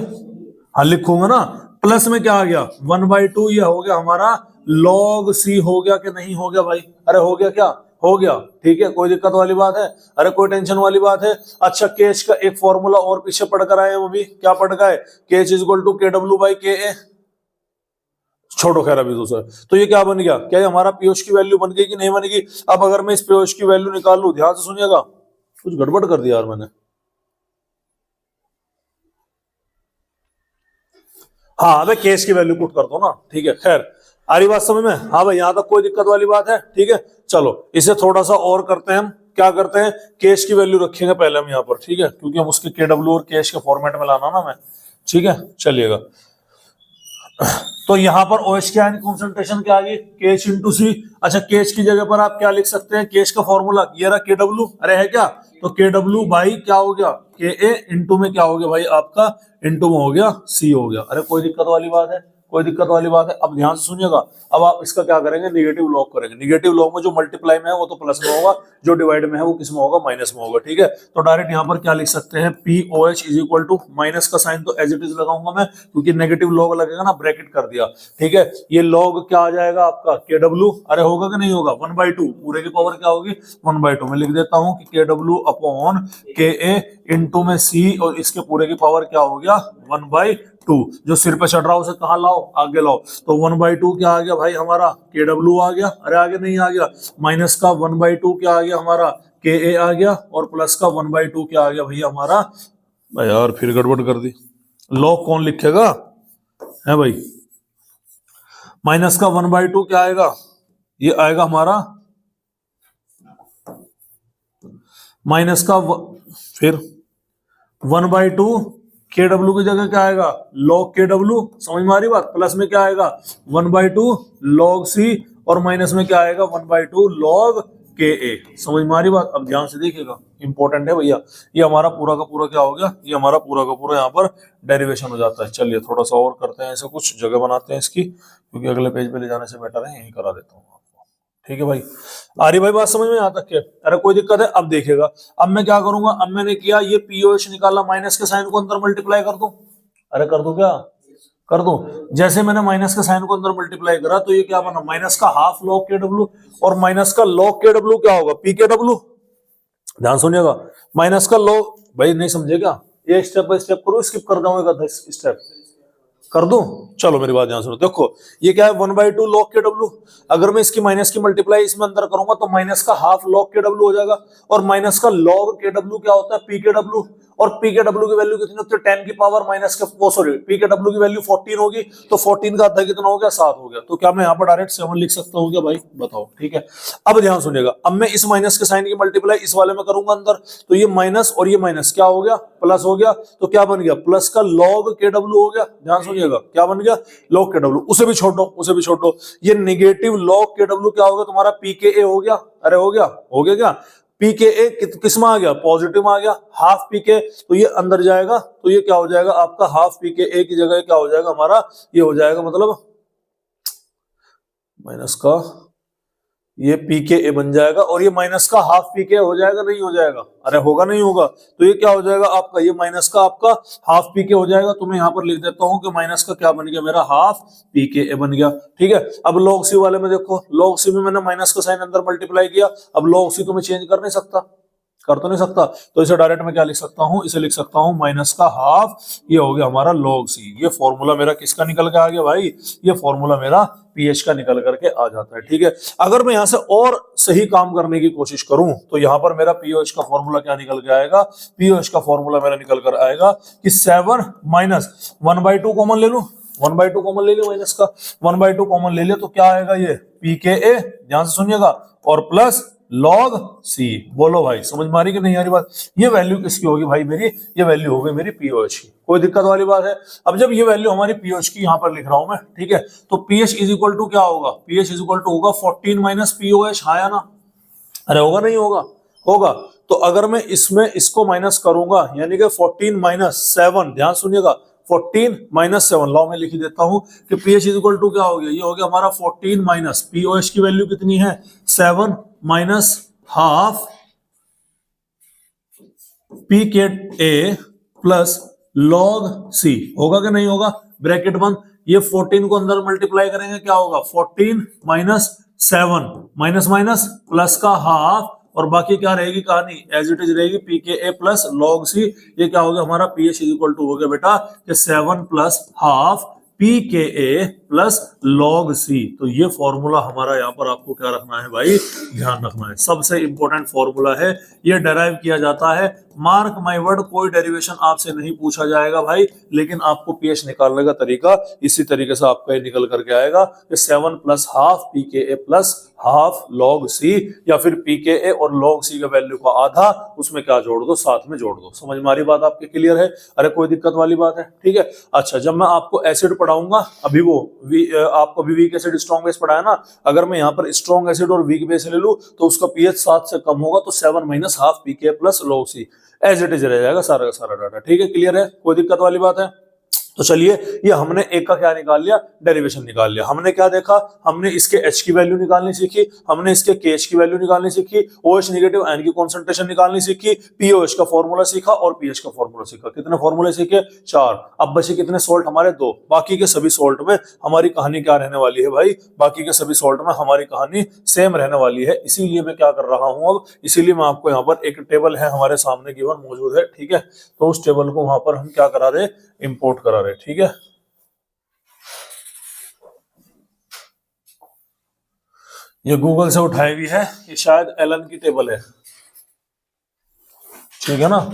हाँ लिखूंगा ना। प्लस में क्या आ गया? 1/2 ये हो गया हमारा log C। हो गया कि नहीं हो गया भाई? अरे हो गया क्या? हो गया। ठीक है, कोई दिक्कत वाली बात है? अरे कोई टेंशन वाली बात है? अच्छा, केएच का एक फॉर्मूला और पीछे पढ़कर आए हम अभी। क्या पढ़ गए? केएच इज इक्वल टू के डब्ल्यू बाई के ए। छोड़ो खैर अभी दूसरा। तो ये क्या बन गया? क्या ये हमारा पीओच की वैल्यू बन गई कि नहीं बनेगी? अब अगर मैं इस पीओच की वैल्यू निकाल लूं, ध्यान से सुनिएगा, कुछ गड़बड़ कर दिया यार मैंने। हाँ, अबे केस की वैल्यू पुट कर दो ना। ठीक है, खैर आ रही बात समझ में? हाँ भाई, यहां तक कोई दिक्कत वाली बात है? ठीक है, चलो इसे थोड़ा सा और करते हैं हम। क्या करते हैं? केस की वैल्यू रखेंगे पहले हम यहाँ पर। ठीक है, क्योंकि हम उसके के डब्ल्यू और केस के फॉर्मेट में लाना ना मैं। ठीक है, चलिएगा। तो यहाँ पर OH क्या है? कॉन्सेंट्रेशन क्या आ गई? KH इंटू सी। अच्छा, KH की जगह पर आप क्या लिख सकते हैं? KH का फॉर्मूला ये रहा KW। अरे है क्या? तो KW बाई क्या हो गया? KA इंटू में क्या हो गया भाई आपका? इंटू में हो गया C हो गया। अरे कोई दिक्कत वाली बात है? कोई दिक्कत वाली बात है? अब ध्यान से सुनिएगा। अब आप इसका क्या करेंगे, निगेटिव लॉग करेंगे। निगेटिव लॉग में जो मल्टीप्लाई में है वो तो प्लस में होगा, जो डिवाइड में है वो किस में होगा, माइनस में होगा। ठीक है, तो डायरेक्ट यहाँ पर क्या लिख सकते हैं, POH is equal to, minus का साइन तो एज इट इज लगाऊंगा मैं, क्योंकि नेगेटिव लॉग लगेगा ना, ब्रैकेट कर दिया। ठीक है, ये लॉग क्या आ जाएगा आपका, KW। अरे होगा कि नहीं होगा, 1/2 पूरे की पावर क्या होगी, 1/2। मैं लिख देता हूं कि KW अपॉन KA इंटू में C, और इसके पूरे की पावर क्या हो गया, 1/2। जो सिर पे चढ़ रहा है उसे कहाँ लाओ, आगे लाओ। तो 1/2 क्या आ गया भाई हमारा, KW आ गया। अरे आगे नहीं आ गया, माइनस का 1/2 क्या आ गया हमारा, KA आ गया, और प्लस का 1/2 क्या आ गया भैया हमारा, यार फिर गड़बड़ कर दी। लॉग कौन लिखेगा है भाई, माइनस का 1/2 क्या आएगा, ये आएगा हमारा माइनस का फिर 1/2 KW की जगह क्या आएगा, log KW। समझ में आ रही बात, प्लस में क्या आएगा 1/2 log C, और माइनस में क्या आएगा 1/2 log KA। समझ में आ रही बात। अब ध्यान से देखिएगा, इंपॉर्टेंट है भैया, ये हमारा पूरा का पूरा क्या हो गया, ये हमारा पूरा का पूरा यहाँ पर डेरिवेशन हो जाता है। चलिए थोड़ा सा और करते हैं, ऐसे कुछ जगह बनाते हैं इसकी, क्योंकि अगले पेज पे ले जाने से बेटर है यही करा देता हूँ आपको। ठीक है भाई, आ रही भाई बात समझ में, यहाँ तक के? अरे कोई दिक्कत है? अब देखिएगा, अब मैं क्या करूंगा, अब मैंने किया ये POH निकाला, माइनस के साइन को अंदर मल्टीप्लाई कर दूं। अरे कर दूं क्या, कर दूं। जैसे मैंने माइनस के साइन को अंदर मल्टीप्लाई करा तो ये क्या बना, माइनस का हाफ log KW, और माइनस का log KW क्या होगा, PKW। ध्यान सुनिएगा, माइनस का log, भाई नहीं समझे क्या, ये स्टेप बाय स्टेप करो, स्किप कर जाऊंगा स्टेप, कर दूं। चलो मेरी बात ध्यान सुनो, देखो ये क्या है 1/2 log KW। अगर मैं इसकी माइनस की मल्टीप्लाई इसमें अंदर करूंगा तो माइनस का हाफ log KW हो जाएगा, और माइनस का log KW क्या होता है, PKW। और PKW की वैल्यू कितनी होती है, 10 की पावर माइनस के, वो सॉरी PKW की वैल्यू 14 होगी, तो 14 का आधा कितना हो गया, 7 हो गया। तो क्या मैं यहाँ पर डायरेक्ट 7 लिख सकता हूँ क्या भाई, बताओ। ठीक है, अब ध्यान सुनिएगा, अब मैं इस माइनस के साइन की मल्टीप्लाई इस वाले में करूंगा अंदर, तो ये माइनस और ये माइनस क्या हो गया, प्लस हो गया। तो क्या बन गया, प्लस का log KW हो गया। ध्यान सुनिएगा, क्या बन गया, log KW। उसे भी छोड़ दो, उसे भी छोड़ दो। ये नेगेटिव log KW क्या होगा तुम्हारा, PKA हो गया। अरे हो गया, हो गया क्या, PKA किस में आ गया, पॉजिटिव में आ गया, हाफ PK। तो ये अंदर जाएगा, तो ये क्या हो जाएगा आपका, हाफ PKA की जगह क्या हो जाएगा हमारा, ये हो जाएगा मतलब माइनस का ये PKA बन जाएगा, और ये माइनस का हाफ PK हो जाएगा, नहीं हो जाएगा, अरे होगा नहीं होगा। तो ये क्या हो जाएगा आपका, ये माइनस का आपका हाफ PK हो जाएगा। तो मैं यहाँ पर लिख देता हूँ कि माइनस का क्या बन गया, मेरा हाफ PKA बन गया। ठीक है, अब log C वाले में देखो, log C में मैंने माइनस का साइन अंदर मल्टीप्लाई किया, अब log C को मैं चेंज कर नहीं सकता, कर तो नहीं सकता, तो इसे डायरेक्ट में क्या लिख सकता हूं, इसे लिख सकता हूं माइनस का हाफ, ये हो गया हमारा log C। ये फॉर्मूला मेरा किसका निकल के आ गया भाई, ये फॉर्मूला मेरा PH का निकल करके आ जाता है। ठीक है, अगर मैं यहां से और सही काम करने की कोशिश करूं तो यहां पर मेरा POH का फॉर्मूला क्या निकल के आएगा, POH का फॉर्मूला मेरा निकल कर आएगा कि 7 माइनस 1/2 कॉमन ले लूं, 1/2 कॉमन ले लिया, माइनस का 1/2 कॉमन ले लिया, तो क्या आएगा ये PKA। ध्यान से सुनिएगा, और प्लस log C। बोलो भाई समझ में आ रही कि नहीं आ रही बात। ये वैल्यू किसकी होगी भाई मेरी, ये वैल्यू होगी मेरी POH की। कोई दिक्कत वाली बात है? अब जब ये वैल्यू हमारी POH की यहाँ पर लिख रहा हूं मैं, ठीक है, तो PH इज इक्वल टू क्या होगा, PH इज इक्वल टू होगा 14 माइनस POH। हाँ या ना, अरे होगा नहीं होगा, होगा। तो अगर मैं इसमें इसको माइनस करूंगा, यानी कि 14 माइनस 7, ध्यान सुनिएगा, 14 माइनस 7, लाओ मैं लिख देता हूं कि PH इज इक्वल टू क्या हो गया, ये हो गया हमारा 14 माइनस POH की वैल्यू कितनी है 7 minus half PKA plus log C। होगा कि नहीं होगा, ब्रैकेट बंद। ये 14 को अंदर मल्टीप्लाई करेंगे, क्या होगा 14 माइनस 7, माइनस माइनस प्लस का हाफ, और बाकी क्या रहेगी कहानी, एज इट इज रहेगी PKA प्लस log C। ये क्या हो गया हमारा PH इज इक्वल टू हो गया बेटा कि 7 plus half PKA plus log C। तो ये फॉर्मूला हमारा यहाँ पर आपको क्या रखना है भाई, ध्यान रखना है, सबसे इंपॉर्टेंट फॉर्मूला है। ये डेराइव किया जाता है, मार्क माय वर्ड, कोई डेरिवेशन आपसे नहीं पूछा जाएगा भाई, लेकिन आपको PH निकालने का तरीका इसी तरीके से आपका ये निकल करके आएगा कि 7 plus half PKA plus half log C, या फिर PKA और log C का वैल्यू का आधा, उसमें क्या जोड़ दो, साथ में जोड़ दो। समझ में आ रही बात आपके, क्लियर है? अरे कोई दिक्कत वाली बात है? ठीक है, अच्छा जब मैं आपको एसिड पढ़ाऊंगा, अभी वो आपको अभी वीक एसिड स्ट्रॉन्ग बेस पढ़ाया ना, अगर मैं यहाँ पर स्ट्रॉन्ग एसिड और वीक बेस ले लूं तो उसका pH 7 से कम होगा, तो 7 minus half PKA plus log C as it is रह जाएगा सारा का सारा डाटा। ठीक है, क्लियर है? कोई दिक्कत वाली बात है? तो चलिए, ये हमने एक का क्या निकाल लिया, डेरिवेशन निकाल लिया। हमने क्या देखा, हमने इसके H की वैल्यू निकालनी सीखी, हमने इसके KH की वैल्यू निकालनी सीखी, OH नेगेटिव आयन की कंसंट्रेशन निकालनी सीखी, POH का फॉर्मूला सीखा और पीएच का फॉर्मूला सीखा। कितने फॉर्मूले सीखे, 4। अब बचे कितने सॉल्ट हमारे, 2। बाकी के सभी सॉल्ट में हमारी कहानी क्या रहने वाली है भाई, बाकी के सभी सॉल्ट में हमारी कहानी सेम रहने वाली है। इसीलिए मैं क्या कर रहा हूं अब, इसीलिए मैं आपको यहाँ पर एक टेबल है हमारे सामने गिवन मौजूद है, ठीक है। तो उस टेबल को वहां पर हम क्या करा रहे, इंपोर्ट करा रहे, ठीक है। ये गूगल से उठाई हुई है, ये शायद एलन की टेबल है, ठीक है ना।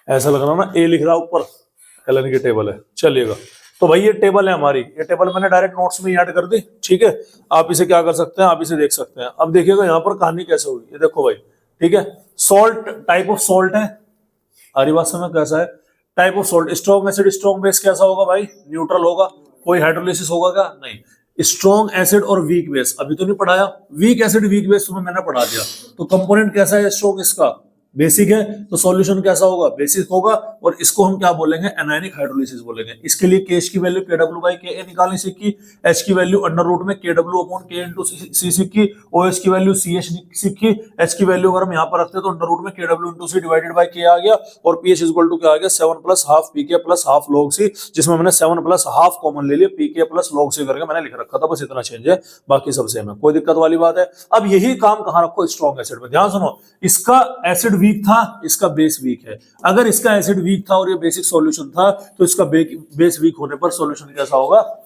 ऐसा लग रहा ना, ए लिख रहा ऊपर, एलन की टेबल है, चलिएगा। तो भाई ये टेबल है हमारी, ये टेबल मैंने डायरेक्ट नोट्स में ऐड कर दी, ठीक है। आप इसे क्या कर सकते हैं, आप इसे देख सकते हैं। अब देखिएगा यहाँ पर कहानी कैसे होगी, ये देखो भाई, ठीक है। सॉल्ट, टाइप ऑफ सॉल्ट है, हमारी बात समझ कैसा है, type of salt, strong acid strong base कैसा होगा भाई, न्यूट्रल होगा। कोई हाइड्रोलिसिस होगा क्या, नहीं। स्ट्रॉन्ग एसिड और वीक बेस अभी तो नहीं पढ़ाया, वीक एसिड वीक बेस तुम्हें मैंने पढ़ा दिया। तो कंपोनेंट कैसा है स्ट्रॉन्ग, इसका बेसिक है, तो सॉल्यूशन कैसा होगा, बेसिक होगा। और इसको हम क्या बोलेंगे, एनायनिक हाइड्रोलिसिस बोलेंगे। इसके लिए केएच की वैल्यू KW/Ka निकालनी सीखी, H की वैल्यू अंडर रूट में KW/K सीखी, OH की वैल्यू CH सीखी, H की वैल्यू अगर हम यहाँ पर रखते हैं तो अंडर रूट में KW/C डिवाइडेड बाय K आ गया, और pH इक्वल टू क्या आ गया, 7 + ½ pK + ½ log C, जिसमें मैंने 7 + ½ कॉमन ले लिया, pK + log C करके मैंने लिख रखा था, बस इतना चेंज है, बाकी सब सेम है, कोई दिक्कत वाली बात है। अब यही काम कहाँ रखो, स्ट्रॉन्ग एसिड में। ध्यान सुनो, इसका एसिड वीक था, इसका बेस वीक है। अगर इसका एसिड वीक था और ये बेसिक सॉल्यूशन था, तो इसका बेस वीक होने पर सॉल्यूशन कैसा होगा,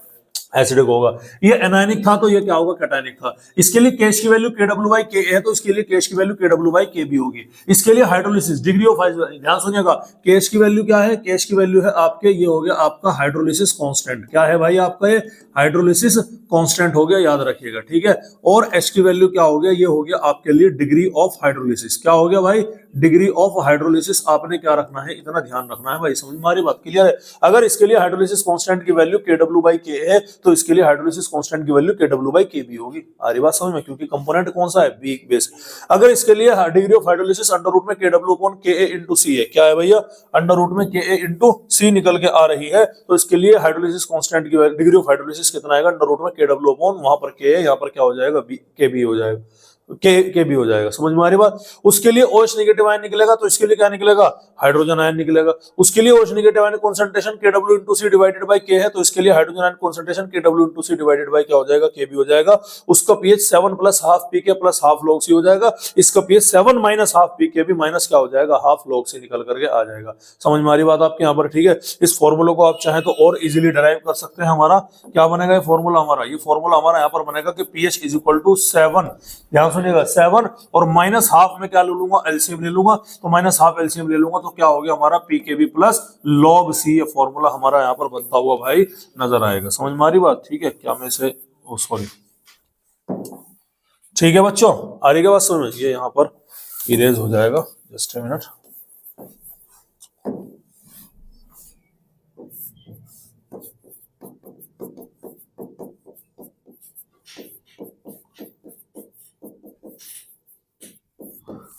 एसिडिक होगा। ये एनायनिक था तो ये क्या होगा, कैटायनिक था। इसके लिए केएच की वैल्यू KW/Ka है, तो इसके लिए केएच की वैल्यू KW/Kb होगी। इसके लिए हाइड्रोलिसिस डिग्री ऑफ, ध्यान सुनिएगा, केएच की वैल्यू क्या है, केएच की वैल्यू है आपके, ये हो गया आपका हाइड्रोलिसिस कांस्टेंट। क्या है भाई आपका, ये हाइड्रोलिसिस कांस्टेंट हो गया, याद रखिएगा, ठीक है। और H की वैल्यू क्या हो गया, ये हो गया आपके लिए डिग्री ऑफ हाइड्रोलिसिस। क्या हो गया भाई, डिग्री ऑफ हाइड्रोलिसिस। आपने क्या रखना है, इतना ध्यान रखना है भाई, समझ में आ रही बात, क्लियर है। अगर इसके लिए हाइड्रोलिसिस कांस्टेंट की वैल्यू KW/Ka है, तो इसके लिए हाइड्रोलिसिस कांस्टेंट की वैल्यू KW/Kb होगी। आ रही बात समझ में, क्योंकि कंपोनेंट कौन सा है, वीक बेस। अगर इसके लिए degree of hydrolysis under root में KW/Ka है, क्या है भैया, अंडर रूट में Ka/C निकल के आ रही है, तो इसके लिए हाइड्रोलिसिस कांस्टेंट की डिग्री ऑफ हाइड्रोलिसिस कितना आएगा, अंडर रूट में KW/ वहां पर Ka है, यहाँ पर क्या हो जाएगा, Kb हो जाएगा, के भी हो जाएगा, समझ में आ रही बात। उसके लिए OH नेगेटिव आयन निकलेगा, तो इसके लिए क्या निकलेगा, हाइड्रोजन आयन निकलेगा। उसके लिए OH negative ion concentration KW/C divided by K है, तो इसके लिए hydrogen ion concentration KW/C divided by क्या हो जाएगा, Kb हो जाएगा। उसका pH 7 + ½ pK + ½ log C हो जाएगा। इसका pH 7 - ½ pKb माइनस क्या हो जाएगा, ½ log C निकल करके आ जाएगा। समझ में आ रही बात आपके यहाँ पर, ठीक है। इस फॉर्मूले को आप चाहें तो और इजीली डिराइव कर सकते हैं। हमारा क्या बनेगा ये फॉर्मूला, हमारा ये फॉर्मूला हमारा यहाँ पर बनेगा कि pH = 7, ध्यान सुनिएगा, 7 और -½ में क्या ले लूंगा, एलसीएम ले लूंगा, तो -½ एलसीएम ले लूंगा, तो क्या हो गया हमारा, pKb + log C। ये फॉर्मूला हमारा यहाँ पर बनता हुआ भाई नजर आएगा। समझ में आ रही बात, ठीक है। क्या मैं इसे, सॉरी, ठीक है बच्चों, आ रही है बात समझ में। ये यहाँ पर इरेज हो जाएगा, जस्ट ए मिनट।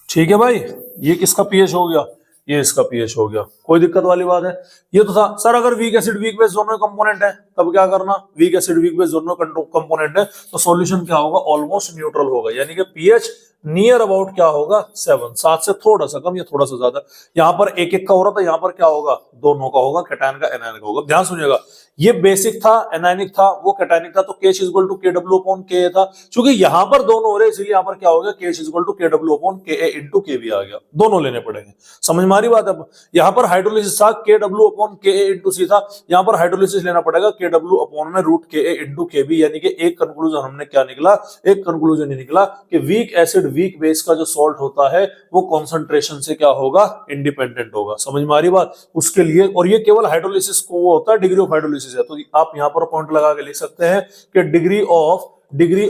ठीक है भाई, ये किसका पीएच हो गया, ये इसका पीएच हो गया, कोई दिक्कत वाली बात है। ये तो था सर, अगर वीक एसिड वीक बेस दोनों कंपोनेंट है, तब क्या करना, वीक एसिड वीक बेस दोनों कंपोनेंट है, तो सॉल्यूशन क्या होगा, ऑलमोस्ट न्यूट्रल होगा, यानी कि पीएच नियर अबाउट क्या होगा, 7, 7 से थोड़ा सा कम या थोड़ा सा ज्यादा। यहाँ पर एक एक का हो रहा था, यहाँ पर क्या होगा, दोनों का होगा, कैटायन का एनायन का होगा। ध्यान सुनिएगा, ये बेसिक था, एनायनिक था, वो कैटायनिक था, तो KH = KW/Ka था। क्योंकि यहाँ पर दोनों हो रहे, इसलिए यहाँ पर क्या हो गया, KH = KW/Ka × Kb आ गया, दोनों लेने पड़ेंगे। समझ में आ रही बात है। यहाँ पर हाइड्रोलिसिस था, KW/Ka × C था, यहाँ पर हाइड्रोलिसिस लेना पड़ेगा KW/√Ka × Kb, यानी कि एक कंक्लूजन हमने क्या निकला, एक कंक्लूजन ये निकला कि वीक एसिड वीक बेस का जो सॉल्ट होता है वो कॉन्सेंट्रेशन से क्या होगा, इंडिपेंडेंट होगा। समझ में आ रही बात। उसके लिए, और ये केवल हाइड्रोलिसिस को वो होता है, डिग्री ऑफ हाइड्रोलिसिस है, तो आप यहां पर पॉइंट लगा के लिख सकते हैं कि degree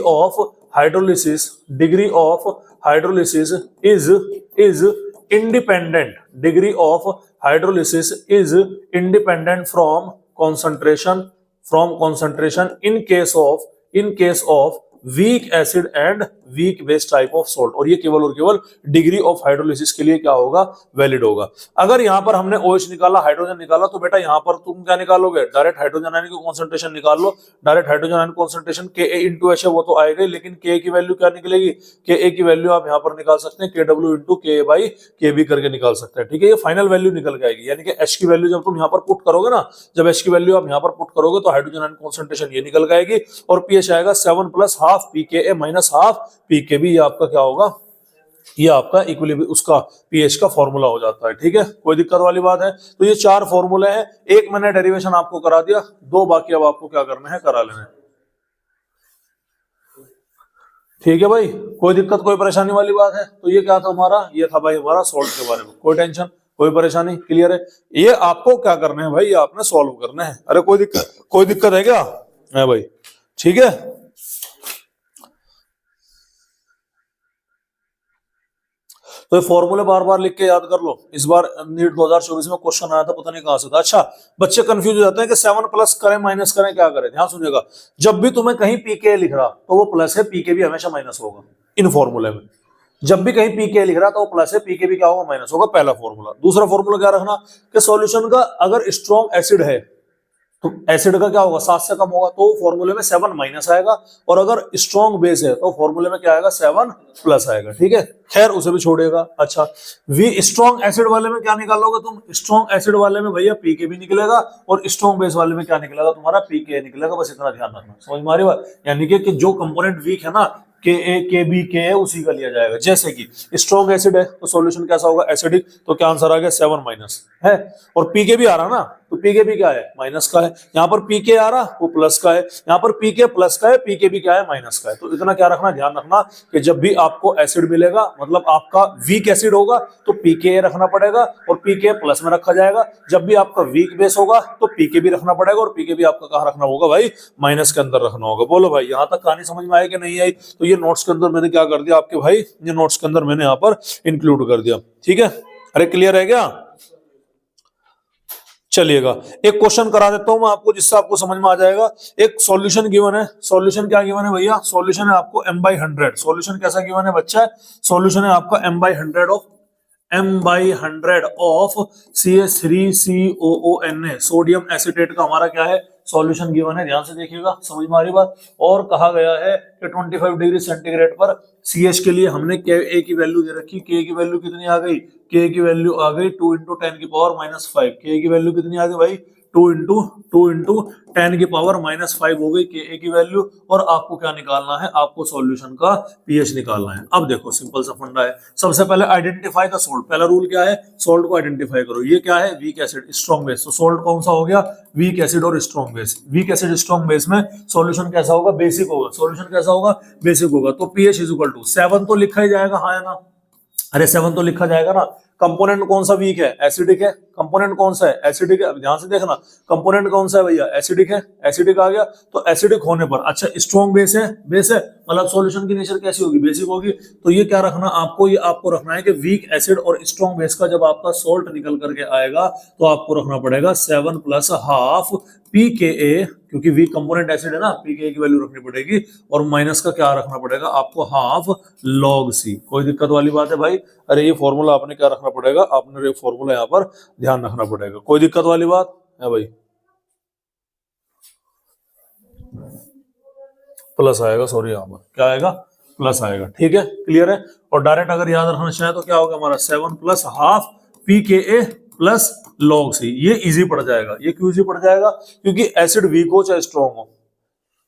of hydrolysis is independent, degree of hydrolysis is independent from concentration in case of weak acid and weak base type of salt, और ये केवल और केवल डिग्री ऑफ हाइड्रोलिसिस के लिए क्या होगा, वैलिड होगा। अगर यहाँ पर हमने OH निकाला, हाइड्रोजन निकाला, तो बेटा यहाँ पर तुम क्या निकालोगे, डायरेक्ट हाइड्रोजन आयन की कॉन्सेंट्रेशन निकाल लो। Direct hydrogen ion concentration Ka into H है, वो तो आएगा, लेकिन Ka की वैल्यू क्या निकलेगी, Ka की वैल्यू आप यहाँ पर निकाल सकते हैं Kw into Ka by Kb करके निकाल सकते हैं, ठीक है। ये फाइनल वैल्यू निकल के आएगी, यानी कि H की वैल्यू जब तुम यहाँ पर पुट करोगे ना, जब H की वैल्यू आप यहाँ पर पुट करोगे तो हाइड्रोजन आयन कॉन्सेंट्रेशन ये निकल के आएगी, और pH आएगा 7 plus half pKa minus half pKb, ये आपका क्या होगा, ये आपका इक्विलिब्रियम उसका pH का फॉर्मूला हो जाता है, ठीक है। कोई दिक्कत वाली बात है? तो ये 4 फॉर्मूले हैं, एक मैंने डेरिवेशन आपको करा दिया, 2 बाकी अब आपको क्या करना है, करा लेना है, ठीक है भाई। कोई दिक्कत कोई परेशानी वाली बात है? तो ये क्या था हमारा, ये था भाई हमारा सॉल्ट के बारे में, कोई टेंशन कोई परेशानी, क्लियर है। ये आपको क्या करना है भाई, ये आपने सॉल्व करना है। अरे कोई दिक्कत है क्या है भाई, ठीक है। तो ये फॉर्मूले बार बार लिख के याद कर लो, इस बार नीट 2024 में क्वेश्चन आया था, पता नहीं कहां से था। अच्छा, बच्चे कंफ्यूज हो जाते हैं कि 7 प्लस करें माइनस करें, क्या करें, ध्यान सुनिएगा। जब भी तुम्हें कहीं पीके लिख रहा तो वो प्लस है, पीके भी हमेशा माइनस होगा इन फॉर्मूले में। जब भी कहीं पीके लिख रहा तो वो प्लस है, पीके भी क्या होगा, माइनस होगा, पहला फॉर्मूला। दूसरा फॉर्मूला क्या रखना कि सॉल्यूशन का अगर स्ट्रॉन्ग एसिड है तो एसिड का क्या होगा, 7 से कम होगा, तो फॉर्मूले में 7 माइनस आएगा, और अगर स्ट्रॉन्ग बेस है तो फॉर्मूले में क्या आएगा, 7 प्लस आएगा, ठीक है। खैर उसे भी छोड़ेगा। अच्छा, वी स्ट्रॉन्ग एसिड वाले में क्या निकालोगे तुम, स्ट्रॉन्ग एसिड वाले में भैया पीके भी निकलेगा, और स्ट्रॉन्ग बेस वाले में क्या निकलेगा तुम्हारा, पीके निकलेगा, बस इतना ध्यान रखना, समझ में आ रही बात। यानी कि जो कंपोनेंट वीक है ना, के ए के बी के है, उसी का लिया जाएगा। जैसे कि स्ट्रॉन्ग एसिड है तो सॉल्यूशन कैसा होगा, एसिडिक, तो क्या आंसर आ गया, 7 माइनस है। और पीके भी आ रहा ना, तो पीके भी क्या है, माइनस का है। यहाँ पर पीके आ रहा वो प्लस का है, यहाँ पर पीके प्लस का है, पीके भी क्या है, माइनस का है। तो इतना क्या रखना, ध्यान रखना कि जब भी आपको एसिड मिलेगा, मतलब आपका वीक एसिड होगा, तो पीके रखना पड़ेगा और पीके प्लस में रखा जाएगा। जब भी आपका वीक बेस होगा तो पीके भी रखना पड़ेगा, और पीके भी आपका कहाँ रखना होगा भाई, माइनस के अंदर रखना होगा। बोलो भाई, यहाँ तक कहानी समझ में आई कि नहीं आई? तो ये नोट्स के अंदर मैंने क्या कर दिया आपके भाई, ये नोट्स के अंदर मैंने यहाँ पर इंक्लूड कर दिया, ठीक है। अरे क्लियर है क्या? चलिएगा, एक क्वेश्चन करा देता हूं मैं आपको, जिससे आपको समझ में आ जाएगा। एक सॉल्यूशन गिवन है, सॉल्यूशन क्या गिवन है भैया, सॉल्यूशन है आपको m/100। सॉल्यूशन कैसा गिवन है बच्चा, सॉल्यूशन है आपका m/100 of CH3COONA, sodium acetate का हमारा क्या है, सॉल्यूशन गिवन है। ध्यान से देखिएगा, समझ में आ रही बात। और कहा गया है कि 25 डिग्री सेंटीग्रेड पर CH के लिए हमने Ka की वैल्यू दे रखी। K की वैल्यू कितनी आ गई, K की वैल्यू आ गई 2 × 10⁻⁵। K की वैल्यू कितनी आ गई भाई, 2 × 10⁻⁵ हो गई Ka की वैल्यू। और आपको क्या निकालना है, आपको सॉल्यूशन का pH निकालना है। अब देखो सिंपल सा फंडा है, सबसे पहले आइडेंटिफाई द सोल्ट। पहला रूल क्या है, सोल्ट को आइडेंटिफाई करो। ये क्या है, वीक एसिड स्ट्रॉन्ग बेस, तो सोल्ट कौन सा हो गया, वीक एसिड और strong base. Weak acid strong base में सॉल्यूशन कैसा होगा, बेसिक होगा। सॉल्यूशन कैसा होगा, बेसिक होगा। तो pH = 7 तो लिखा ही जाएगा, हाँ है ना। अरे 7 तो लिखा जाएगा ना। कंपोनेंट कौन सा वीक है, एसिडिक है। कंपोनेंट कौन सा है, एसिडिक है। अब ध्यान से देखना, कंपोनेंट कौन सा है भैया, एसिडिक है। एसिडिक आ गया, तो एसिडिक होने पर अच्छा स्ट्रॉन्ग बेस है, बेस है, मतलब सॉल्यूशन की नेचर कैसी होगी, बेसिक होगी। तो ये क्या रखना आपको, ये आपको रखना है कि वीक एसिड और स्ट्रॉन्ग बेस का जब आपका सोल्ट निकल करके आएगा तो आपको रखना पड़ेगा 7 प्लस हाफ pKa, क्योंकि वीक कंपोनेंट एसिड है ना, pKa की वैल्यू रखनी पड़ेगी। और माइनस का क्या रखना पड़ेगा आपको, हाफ log C। कोई दिक्कत वाली बात है भाई? अरे ये फॉर्मूला आपने क्या रखना पड़ेगा, आपने ये फॉर्मूला यहाँ पर ध्यान रखना पड़ेगा। कोई दिक्कत वाली बात है भाई? प्लस आएगा, सॉरी यहाँ पर क्या आएगा, प्लस आएगा, ठीक है, क्लियर है। और डायरेक्ट अगर याद रखना चाहे तो क्या होगा हमारा, 7 plus half pKa plus log C। ये इजी पड़ जाएगा। ये क्यों इजी पड़ जाएगा, क्योंकि एसिड वीक हो चाहे स्ट्रॉन्ग हो,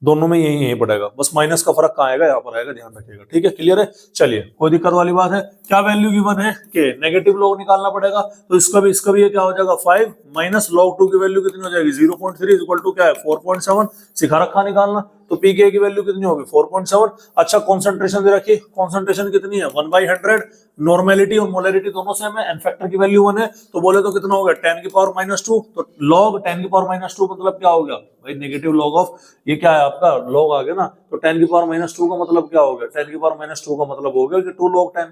दोनों में यही पड़ेगा। बस माइनस का फर्क कहाँ आएगा, यहाँ पर आएगा, ध्यान रखिएगा, ठीक है, क्लियर है। चलिए, कोई दिक्कत वाली बात है? क्या वैल्यू गिवन है, के नेगेटिव log निकालना पड़ेगा, तो इसका भी ये क्या हो जाएगा, 5 माइनस log 2 की वैल्यू कितनी हो जाएगी, 0.3 = क्या है, 4.7। सिखा रखा निकालना। तो pKa की वैल्यू कितनी होगी, 4.7। अच्छा, कॉन्सेंट्रेशन दे रखी, कॉन्सेंट्रेशन कितनी है, 1/100। नॉर्मेलिटी और मोलरिटी दोनों सेम है, एन की वैल्यू 1 है, तो बोले तो कितना हो गया, 10⁻²। तो log 10⁻² मतलब क्या हो गया भाई, नेगेटिव log ऑफ, ये क्या है आपका log आ गया ना, तो 10⁻² का मतलब क्या हो गया, 10⁻² का मतलब हो गया कि 2 log 10।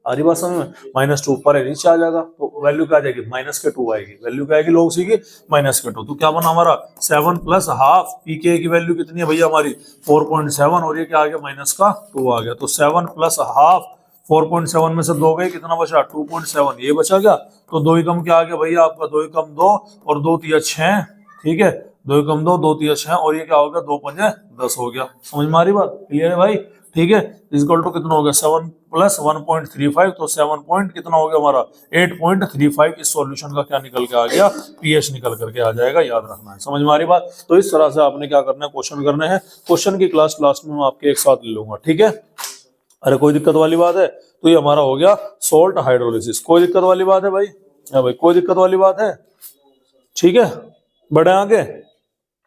आ रही बात समझ में, -2 ऊपर है नीचे आ जाएगा तो वैल्यू क्या आ जाएगी -2 आएगी, वैल्यू क्या आएगी लोग सी की -2। तो क्या बना हमारा 7 + हाफ, पी के की वैल्यू कितनी है भैया हमारी 4.7 और ये क्या आ गया -2 आ गया। तो 7 + हाफ 4.7 में से 2 गए, कितना बचा 2.7, ये बचा गया। तो 2 एकम क्या आ गया भैया आपका 2 एकम 2 और 2 तिया 6, ठीक है 2 एकम 2 2 तिया 6 और ये क्या हो गया 2 पंजे 10 हो गया। समझ में आ रही बात, क्लियर है भाई, ठीक है। इक्वल टू कितना हो गया 7 + 1.35, तो 7 पॉइंट कितना हो गया हमारा 8.35। इस सॉल्यूशन का क्या निकल के आ गया पीएच निकल करके आ जाएगा, याद रखना है। समझ में आ रही बात, तो इस तरह से आपने क्या करना है क्वेश्चन करने हैं। क्वेश्चन की क्लास लास्ट में मैं आपके एक साथ ले लूंगा, ठीक है। अरे कोई दिक्कत वाली बात है, तो ये हमारा हो गया सोल्ट हाइड्रोलिसिस। कोई दिक्कत वाली बात है भाई, हाँ भाई कोई दिक्कत वाली बात है, ठीक है। बढ़े आगे,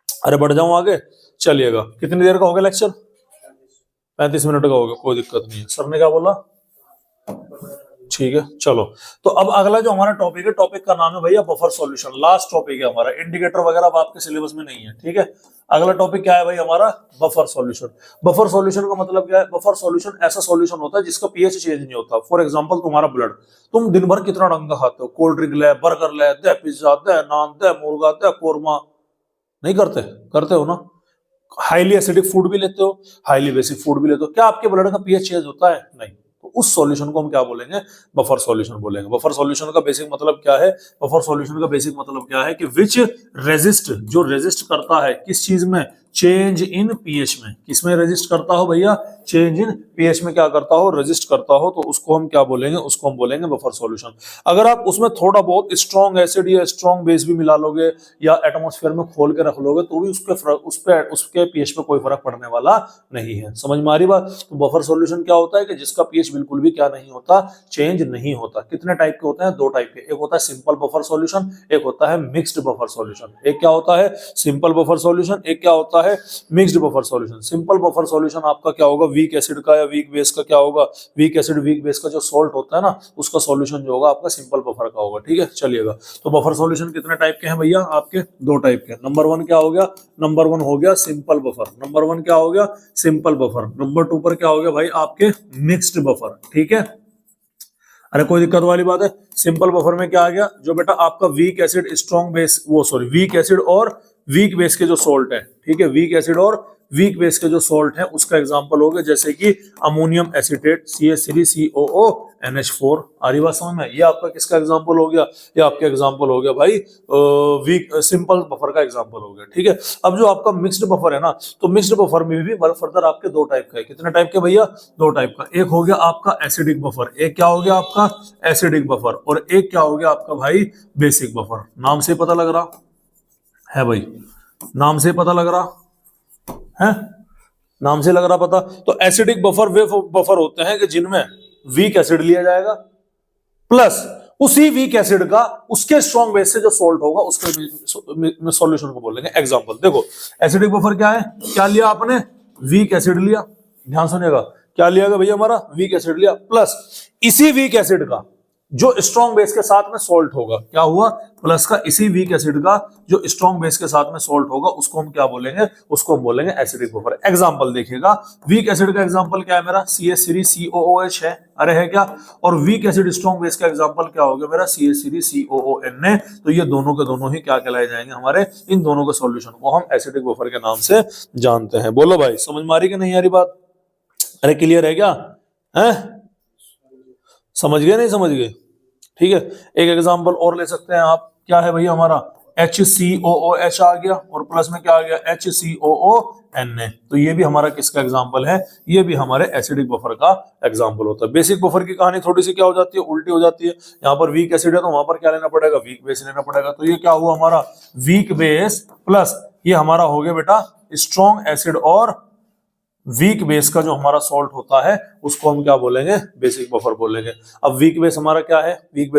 अरे बढ़ जाऊं आगे, चलिएगा। कितनी देर का हो गया लेक्चर, 35 मिनट का हो गया, कोई दिक्कत नहीं है। सर ने क्या बोला, ठीक है चलो। तो अब अगला जो हमारा टॉपिक है, टॉपिक का नाम है भैया बफर सॉल्यूशन। लास्ट टॉपिक है हमारा, इंडिकेटर वगैरह अब आपके सिलेबस में नहीं है, ठीक है। अगला टॉपिक क्या है भाई हमारा, बफर सॉल्यूशन। बफर सॉल्यूशन का मतलब क्या है, बफर सॉल्यूशन ऐसा सॉल्यूशन होता है जिसका पीएच चेंज नहीं होता। फॉर एग्जांपल तुम्हारा ब्लड, तुम दिन भर कितना ढंग का खाते हो, कोल्ड ड्रिंक ले, बर्गर ले, दे पिज्जा दे, नान दे, मुर्गा दे, कोरमा, नहीं करते, करते हो ना। हाईली एसिडिक फूड भी लेते हो, हाईली बेसिक फूड भी लेते हो, क्या आपके ब्लड का पीएच चेंज होता है, नहीं। तो उस सॉल्यूशन को हम क्या बोलेंगे, बफर सॉल्यूशन बोलेंगे। बफर सॉल्यूशन का बेसिक मतलब क्या है, बफर सॉल्यूशन का बेसिक मतलब क्या है कि विच रेजिस्ट, जो रेजिस्ट करता है किस चीज में, चेंज इन पीएच में। किसमें रेजिस्ट करता हो भैया, चेंज इन पीएच में क्या करता हो, रेजिस्ट करता हो, तो उसको हम क्या बोलेंगे, उसको हम बोलेंगे बफर सॉल्यूशन। अगर आप उसमें थोड़ा बहुत स्ट्रॉन्ग एसिड या स्ट्रॉन्ग बेस भी मिला लोगे या एटमॉस्फेयर में खोल के रख लोगे तो भी उसके पीएच पे कोई फर्क पड़ने वाला नहीं है। समझ में आ रही बात। तो बफर सॉल्यूशन क्या होता है कि जिसका पीएच बिल्कुल भी क्या नहीं होता, चेंज नहीं होता। कितने टाइप के होते हैं, 2 टाइप के, एक होता है सिंपल बफर सॉल्यूशन, एक होता है मिक्स्ड बफर सॉल्यूशन। एक क्या होता है सिंपल बफर सॉल्यूशन, एक क्या होता है mixed buffer solution. Simple buffer solution आपका क्या होगा, वीक एसिड का या वीक बेस का क्या होगा, वीक एसिड वीक बेस का जो सॉल्ट होता है ना, उसका सॉल्यूशन जो होगा आपका सिंपल बफर का होगा, ठीक है। चलिएगा, तो बफर सॉल्यूशन कितने टाइप के हैं भैया आपके, 2 टाइप के। नंबर 1 क्या हो गया, नंबर 1 हो गया सिंपल बफर, नंबर 1 क्या हो गया सिंपल बफर। नंबर 2 पर क्या हो गया भाई आपके मिक्स्ड बफर, ठीक है। अरे कोई दिक्कत वाली बात है, सिंपल बफर में क्या आ गया, जो बेटा आपका वीक एसिड स्ट्रॉन्ग बेस, वो सॉरी वीक एसिड और वीक बेस के जो सॉल्ट है, ठीक है, वीक एसिड और वीक बेस के जो सॉल्ट है उसका एग्जांपल हो गया जैसे कि अमोनियम एसीटेट CH3COO NH4। आ रही बात समझ में, ये आपका किसका एग्जांपल हो गया, ये आपका एग्जांपल हो गया भाई वीक सिंपल बफर का एग्जांपल हो गया, ठीक है। अब जो आपका मिक्स्ड बफर है ना, तो मिक्स्ड बफर में भी फर्दर आपके 2 टाइप का है। कितने टाइप के भैया, 2 टाइप का। एक हो गया आपका एसिडिक बफर, एक क्या हो गया आपका एसिडिक बफर, और एक क्या हो गया आपका भाई बेसिक बफर। नाम से पता लग रहा है भाई, नाम से पता लग रहा है, नाम से लग रहा पता। तो एसिडिक बफर वे बफर होते हैं कि जिनमें वीक एसिड लिया जाएगा प्लस उसी वीक एसिड का उसके स्ट्रॉन्ग बेस से जो सॉल्ट होगा उसके सॉल्यूशन को बोलेंगे। एग्जांपल देखो, एसिडिक बफर क्या है, क्या लिया आपने, वीक एसिड लिया, ध्यान सुनिएगा, क्या लिया भैया हमारा वीक एसिड लिया, प्लस इसी वीक एसिड का जो स्ट्रॉन्ग बेस के साथ में सॉल्ट होगा, क्या हुआ, प्लस का इसी वीक एसिड का जो स्ट्रॉन्ग बेस के साथ में सॉल्ट होगा उसको हम क्या बोलेंगे, उसको हम बोलेंगे एसिडिक बफर। एग्जांपल देखिएगा, वीक एसिड का एग्जांपल क्या है मेरा, CH3COOH है, अरे है क्या, और वीक एसिड स्ट्रॉन्ग बेस का एग्जांपल क्या हो गया मेरा, CH3COONA। तो ये दोनों के दोनों ही क्या कहलाए जाएंगे हमारे, इन दोनों के सॉल्यूशन को हम एसिडिक बफर के नाम से जानते हैं। बोलो भाई समझ में आ रही कि नहीं आ रही बात, अरे क्लियर है क्या, है समझ गए नहीं समझ गए, ठीक है। एक एग्जांपल और ले सकते हैं आप, क्या है भैया हमारा HCOOH आ गया और प्लस में क्या आ गया HCOONA। तो ये भी हमारा किसका एग्जांपल है, ये भी हमारे एसिडिक बफर का एग्जांपल होता है। बेसिक बफर की कहानी थोड़ी सी क्या हो जाती है, उल्टी हो जाती है। यहाँ पर वीक एसिड है तो वहां पर क्या लेना पड़ेगा, वीक बेस लेना पड़ेगा। तो ये क्या हुआ हमारा वीक बेस प्लस ये हमारा हो गया बेटा स्ट्रॉन्ग एसिड और वीक बेस का जो हमारा सॉल्ट होता है उसको हम क्या बोलेंगे, बेसिक बफर बोलेंगे। अब वीक बेस हमारा क्या है, वीक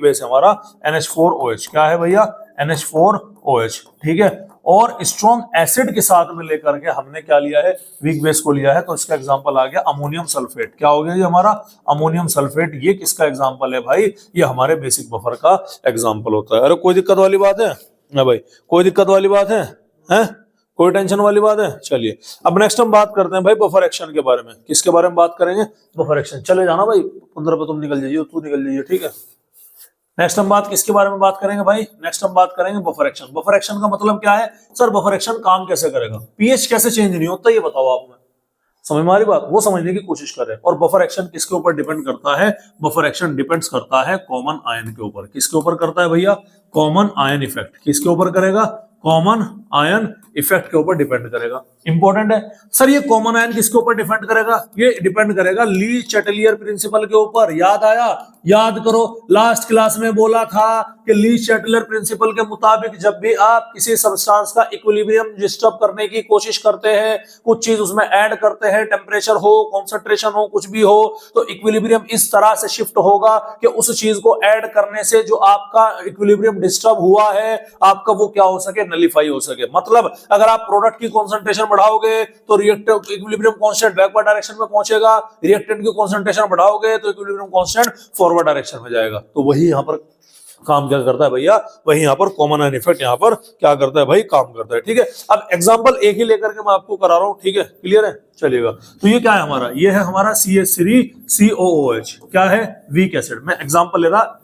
बेस हमारा NH4OH, क्या है भैया NH4OH, ठीक है। और स्ट्रॉन्ग एसिड के साथ में लेकर के हमने क्या लिया है, वीक बेस को लिया है, तो इसका एग्जांपल आ गया अमोनियम सल्फेट। क्या हो गया ये हमारा अमोनियम सल्फेट, ये किसका एग्जांपल है भाई, ये हमारे बेसिक बफर का एग्जांपल होता है। अरे कोई दिक्कत वाली बात है ना भाई, कोई दिक्कत वाली बात है, हैं? कोई टेंशन वाली बात है? चलिए अब नेक्स्ट हम बात करते हैं भाई बफर एक्शन के बारे में। किसके बारे में बात करेंगे? Buffer action. चले जाना भाई 15 पे, तुम निकल जाइए, तू निकल जाइए, ठीक है। नेक्स्ट हम बात किसके बारे में बात करेंगे भाई? नेक्स्ट हम बात करेंगे बफर एक्शन। बफर एक्शन का मतलब क्या है सर? बफर एक्शन काम कैसे करेगा? पीएच कैसे चेंज नहीं होता, ये बताओ आप हमें। समझ में आ रही बात? वो समझने की कोशिश करें। और बफर एक्शन किसके ऊपर डिपेंड करता है? बफर एक्शन डिपेंड्स करता है कॉमन आयन के ऊपर। किसके ऊपर करता है भैया? Common ion effect. किसके ऊपर करेगा? कॉमन आयन इफेक्ट के ऊपर डिपेंड करेगा। इंपॉर्टेंट है सर, ये कॉमन आयन किसके ऊपर डिपेंड करेगा? ये डिपेंड करेगा ली चैटलियर प्रिंसिपल के ऊपर। याद आया? याद करो, लास्ट क्लास में बोला था कि ली चैटलियर प्रिंसिपल के मुताबिक जब भी आप किसी सब्सटेंस का इक्विलिब्रियम डिस्टर्ब करने की कोशिश करते हैं, कुछ चीज उसमें ऐड करते हैं, टेम्परेचर हो, कॉन्सेंट्रेशन हो, कुछ भी हो, तो इक्विलिब्रियम इस तरह से शिफ्ट होगा कि उस चीज को ऐड करने से जो आपका इक्विलिब्रियम डिस्टर्ब हुआ है, आपका वो क्या हो सके? नलिफाई हो सके। मतलब अगर आप प्रोडक्ट की कॉन्सेंट्रेशन बढ़ाओगे तो reactant equilibrium constant backward direction में पहुंचेगा, रिएक्टेंट की कॉन्सेंट्रेशन बढ़ाओगे तो इक्विलिब्रियम कांस्टेंट फॉरवर्ड डायरेक्शन में जाएगा। तो वही यहां पर काम क्या करता है भैया? वही यहां पर कॉमन आयन इफेक्ट यहां पर क्या करता है भाई? काम करता है, ठीक है। अब एग्जांपल एक ही लेकर के मैं आपको करा रहा हूं, ठीक है, क्लियर है? चलिएगा, तो ये क्या है हमारा? ये है हमारा CH3COOH। क्या है? Weak acid. मैं एग्जांपल ले रहा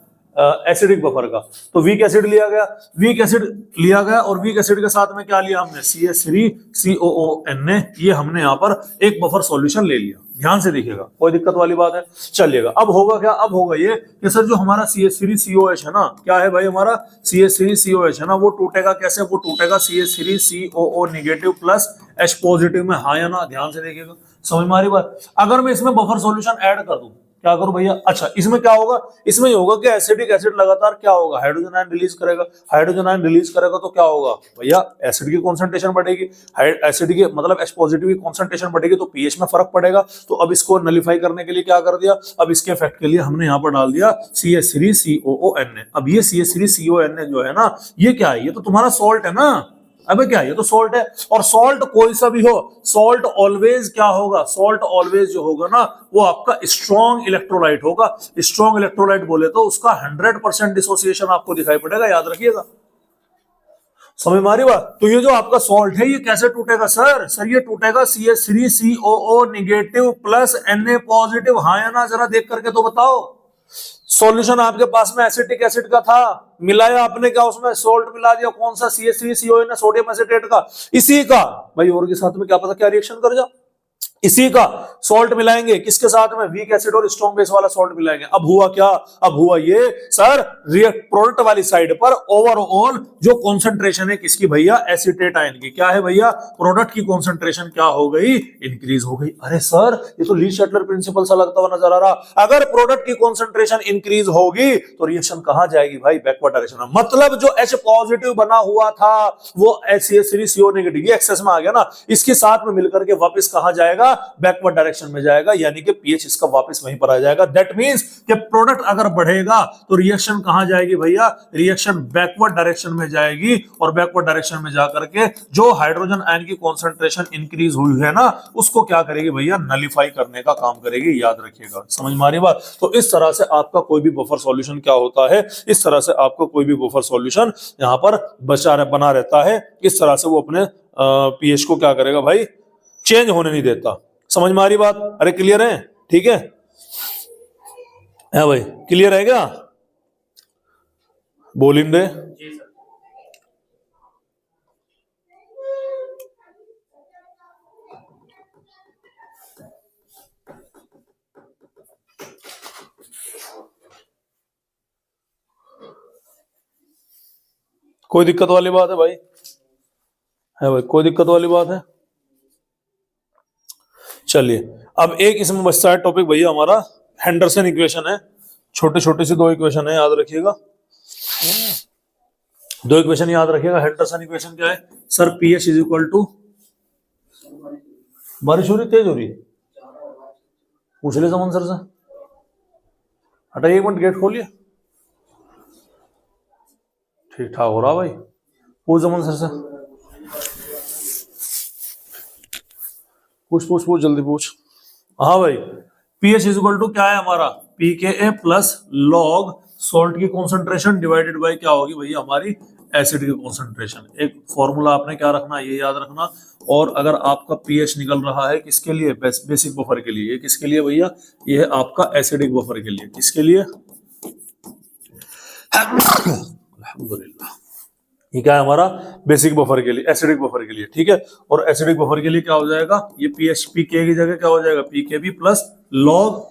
एसिडिक बफर का, तो वीक एसिड लिया गया, वीक एसिड लिया गया, और वीक एसिड के साथ में क्या लिया हमने? CH3COONA। ये हमने यहाँ पर एक बफर सॉल्यूशन ले लिया। ध्यान से देखिएगा, कोई दिक्कत वाली बात है? चलिएगा, अब होगा क्या? अब होगा ये कि सर जो हमारा CH3COH है ना, क्या है भाई हमारा? CH3COH है ना, वो टूटेगा कैसे? वो टूटेगा CH3COO negative plus H positive में। हाँ या ना? ध्यान से देखिएगा, समझ में आ रही बात? अगर मैं इसमें बफर सॉल्यूशन ऐड कर दूं, क्या करूं भैया? अच्छा, इसमें क्या होगा? इसमें होगा कि एसिडिक एसिड लगातार क्या होगा? हाइड्रोजन आयन रिलीज करेगा। हाइड्रोजन आयन रिलीज करेगा तो क्या होगा भैया? एसिड की कॉन्सेंट्रेशन बढ़ेगी। एसिड की मतलब H पॉजिटिव की कॉन्सेंट्रेशन बढ़ेगी तो पीएच में फर्क पड़ेगा। तो अब इसको नलिफाई करने के लिए क्या कर दिया? अब इसके इफेक्ट के लिए हमने यहाँ पर डाल दिया CH3COONA। अब ये CH3CONA जो है ना, ये क्या है? ये तो तुम्हारा सॉल्ट है ना। अबे क्या, ये तो सॉल्ट है। और सॉल्ट कोई सा भी हो, सॉल्ट ऑलवेज क्या होगा? सॉल्ट ऑलवेज जो होगा ना, वो आपका स्ट्रॉन्ग इलेक्ट्रोलाइट होगा। स्ट्रॉन्ग इलेक्ट्रोलाइट बोले तो उसका 100% डिसोसिएशन आपको दिखाई पड़ेगा, याद रखिएगा। समझ में आ रही बात? तो ये जो आपका सॉल्ट है, ये कैसे टूटेगा सर? सर ये टूटेगा CH3COO negative plus Na positive. हाँ या ना? जरा देख करके तो बताओ। सॉल्यूशन आपके पास में एसिटिक एसिड का था, मिलाया आपने क्या? उसमें सोल्ट मिला दिया। कौन सा? CH3COO, सोडियम एसिटेट का। इसी का भाई, और के साथ में क्या पता क्या रिएक्शन कर जा। इसी का सॉल्ट मिलाएंगे, किसके साथ में? वीक एसिड और स्ट्रॉन्ग बेस वाला सॉल्ट मिलाएंगे। अब हुआ क्या? अब हुआ ये सर, रिएक्ट प्रोडक्ट वाली साइड पर ओवरऑल जो कॉन्सेंट्रेशन है किसकी भैया? एसिटेट आयन की। क्या है भैया? प्रोडक्ट की कॉन्सेंट्रेशन क्या हो गई? इंक्रीज हो गई। अरे सर, ये तो ली शटलर प्रिंसिपल सा लगता हुआ नजर आ रहा। अगर प्रोडक्ट की कॉन्सेंट्रेशन इंक्रीज होगी तो रिएक्शन कहां जाएगी भाई? बैकवर्ड डायरेक्शन में। मतलब जो H पॉजिटिव बना हुआ था वो CH3CO नेगेटिव, ये एक्सेस में आ गया ना, इसके साथ में मिलकर के वापस कहां जाएगा? बैकवर्ड डायरेक्शन में जाएगा, यानी कि पीएच इसका वापस वहीं पर आ जाएगा। दैट मींस कि प्रोडक्ट अगर बढ़ेगा तो रिएक्शन कहां जाएगी भैया? रिएक्शन बैकवर्ड डायरेक्शन में जाएगी। और बैकवर्ड डायरेक्शन में जाकर के जो हाइड्रोजन आयन की कॉन्सेंट्रेशन इंक्रीज हुई है ना, उसको क्या करेगी भैया? नलिफाई करने का काम करेगी, याद रखिएगा। समझ में आ रही बात? तो इस तरह से आपका कोई भी बफर सॉल्यूशन क्या होता है, इस तरह से आपका कोई भी बफर सॉल्यूशन यहां पर बना रहता है। इस तरह से वो अपने पीएच को क्या करेगा भाई? चेंज होने नहीं देता। समझ में आ रही बात? अरे क्लियर है? ठीक है भाई, क्लियर है क्या? बोलिंदे कोई दिक्कत वाली बात है भाई? है भाई, कोई दिक्कत वाली बात है? चलिए, अब एक इसमें बचता है टॉपिक भैया हमारा हेंडरसन इक्वेशन है। छोटे छोटे से दो इक्वेशन है, याद रखिएगा। दो इक्वेशन याद रखिएगा। हेंडरसन इक्वेशन क्या है sir? PH is equal to, बारिश हो रही, तेज हो रही, पूछ ले समन सर से। हटाइए एक मिनट, गेट खोलिए। ठीक ठाक हो रहा भाई, पूछ जमन सर से। पूछ जल्दी पूछ। हाँ भाई, पीएच इज इक्वल टू क्या है हमारा? पीकेए प्लस लॉग सॉल्ट की कॉन्सेंट्रेशन डिवाइडेड बाय क्या होगी भैया? हमारी एसिड की कॉन्सेंट्रेशन। एक फॉर्मूला आपने क्या रखना, ये याद रखना। और अगर आपका पीएच निकल रहा है किसके लिए, बेसिक बफर के लिए, ये किसके लिए भैया, ये है आपका एसिडिक बफर के लिए। किसके लिए, अल्हम्दुलिल्लाह, ये क्या है हमारा, बेसिक बफर के लिए, एसिडिक बफर के लिए, ठीक है। और एसिडिक बफर के लिए क्या हो जाएगा, ये पीएच पीके की जगह क्या हो जाएगा, पीकेबी प्लस लॉग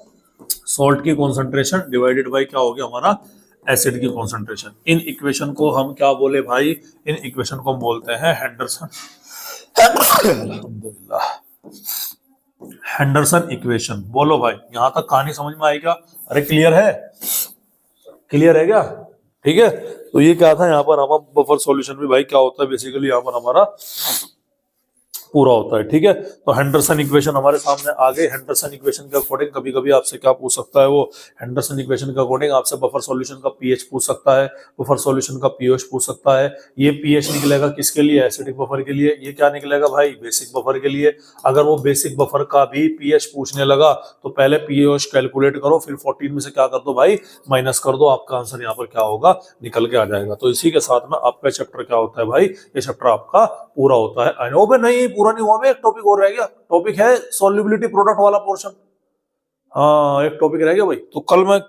सॉल्ट की कॉन्सेंट्रेशन डिवाइडेड बाय क्या हो गया हमारा, एसिड की कॉन्सेंट्रेशन। इन इक्वेशन को हम क्या बोले भाई, इन इक्वेशन को हम बोलते हैं हेंडरसन, अल्हम्दुलिल्लाह, हेंडरसन इक्वेशन। बोलो भाई, यहां तक कहानी समझ में आई क्या? अरे क्लियर है, क्लियर है क्या? ठीक है। तो ये क्या था, यहाँ पर हम बफर सॉल्यूशन भी भाई क्या होता है, बेसिकली यहाँ पर हमारा पूरा होता है, ठीक है। तो हेंडरसन इक्वेशन हमारे सामने आ गई। हेंडरसन इक्वेशन के अकॉर्डिंग कभी कभी आपसे क्या पूछ सकता है, वो हेंडरसन इक्वेशन के अकॉर्डिंग आपसे बफर सॉल्यूशन का पीएच पूछ सकता है, बफर सॉल्यूशन का पीओएच पूछ सकता है। ये पीएच निकलेगा किसके लिए, एसिडिक बफर के लिए। ये क्या निकलेगा भाई, बेसिक बफर के लिए। अगर वो बेसिक बफर का भी पीएच पूछने लगा तो पहले पीओएच कैलकुलेट करो, फिर 14 में से क्या कर दो भाई, माइनस कर दो, आपका आंसर यहाँ पर क्या होगा, निकल के आ जाएगा। तो इसी के साथ में आपका चैप्टर क्या होता है भाई, ये चैप्टर आपका पूरा होता है। आई नो बे नहीं, पूरा नहीं हुआ, एक टॉपिक और रह गया। टॉपिक है सॉल्युबिलिटी प्रोडक्ट वाला पोर्शन। हाँ, एक टॉपिक रह गया भाई। तो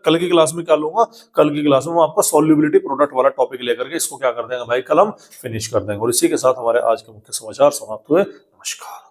कल की क्लास में क्या लूंगा, कल की क्लास में हम आपका सॉल्युबिलिटी प्रोडक्ट वाला टॉपिक लेकर के इसको क्या कर देंगे भाई, कल हम फिनिश कर देंगे। और इसी के साथ हमारे आज के मुख्य समाचार समाप्त हुए। नमस्कार।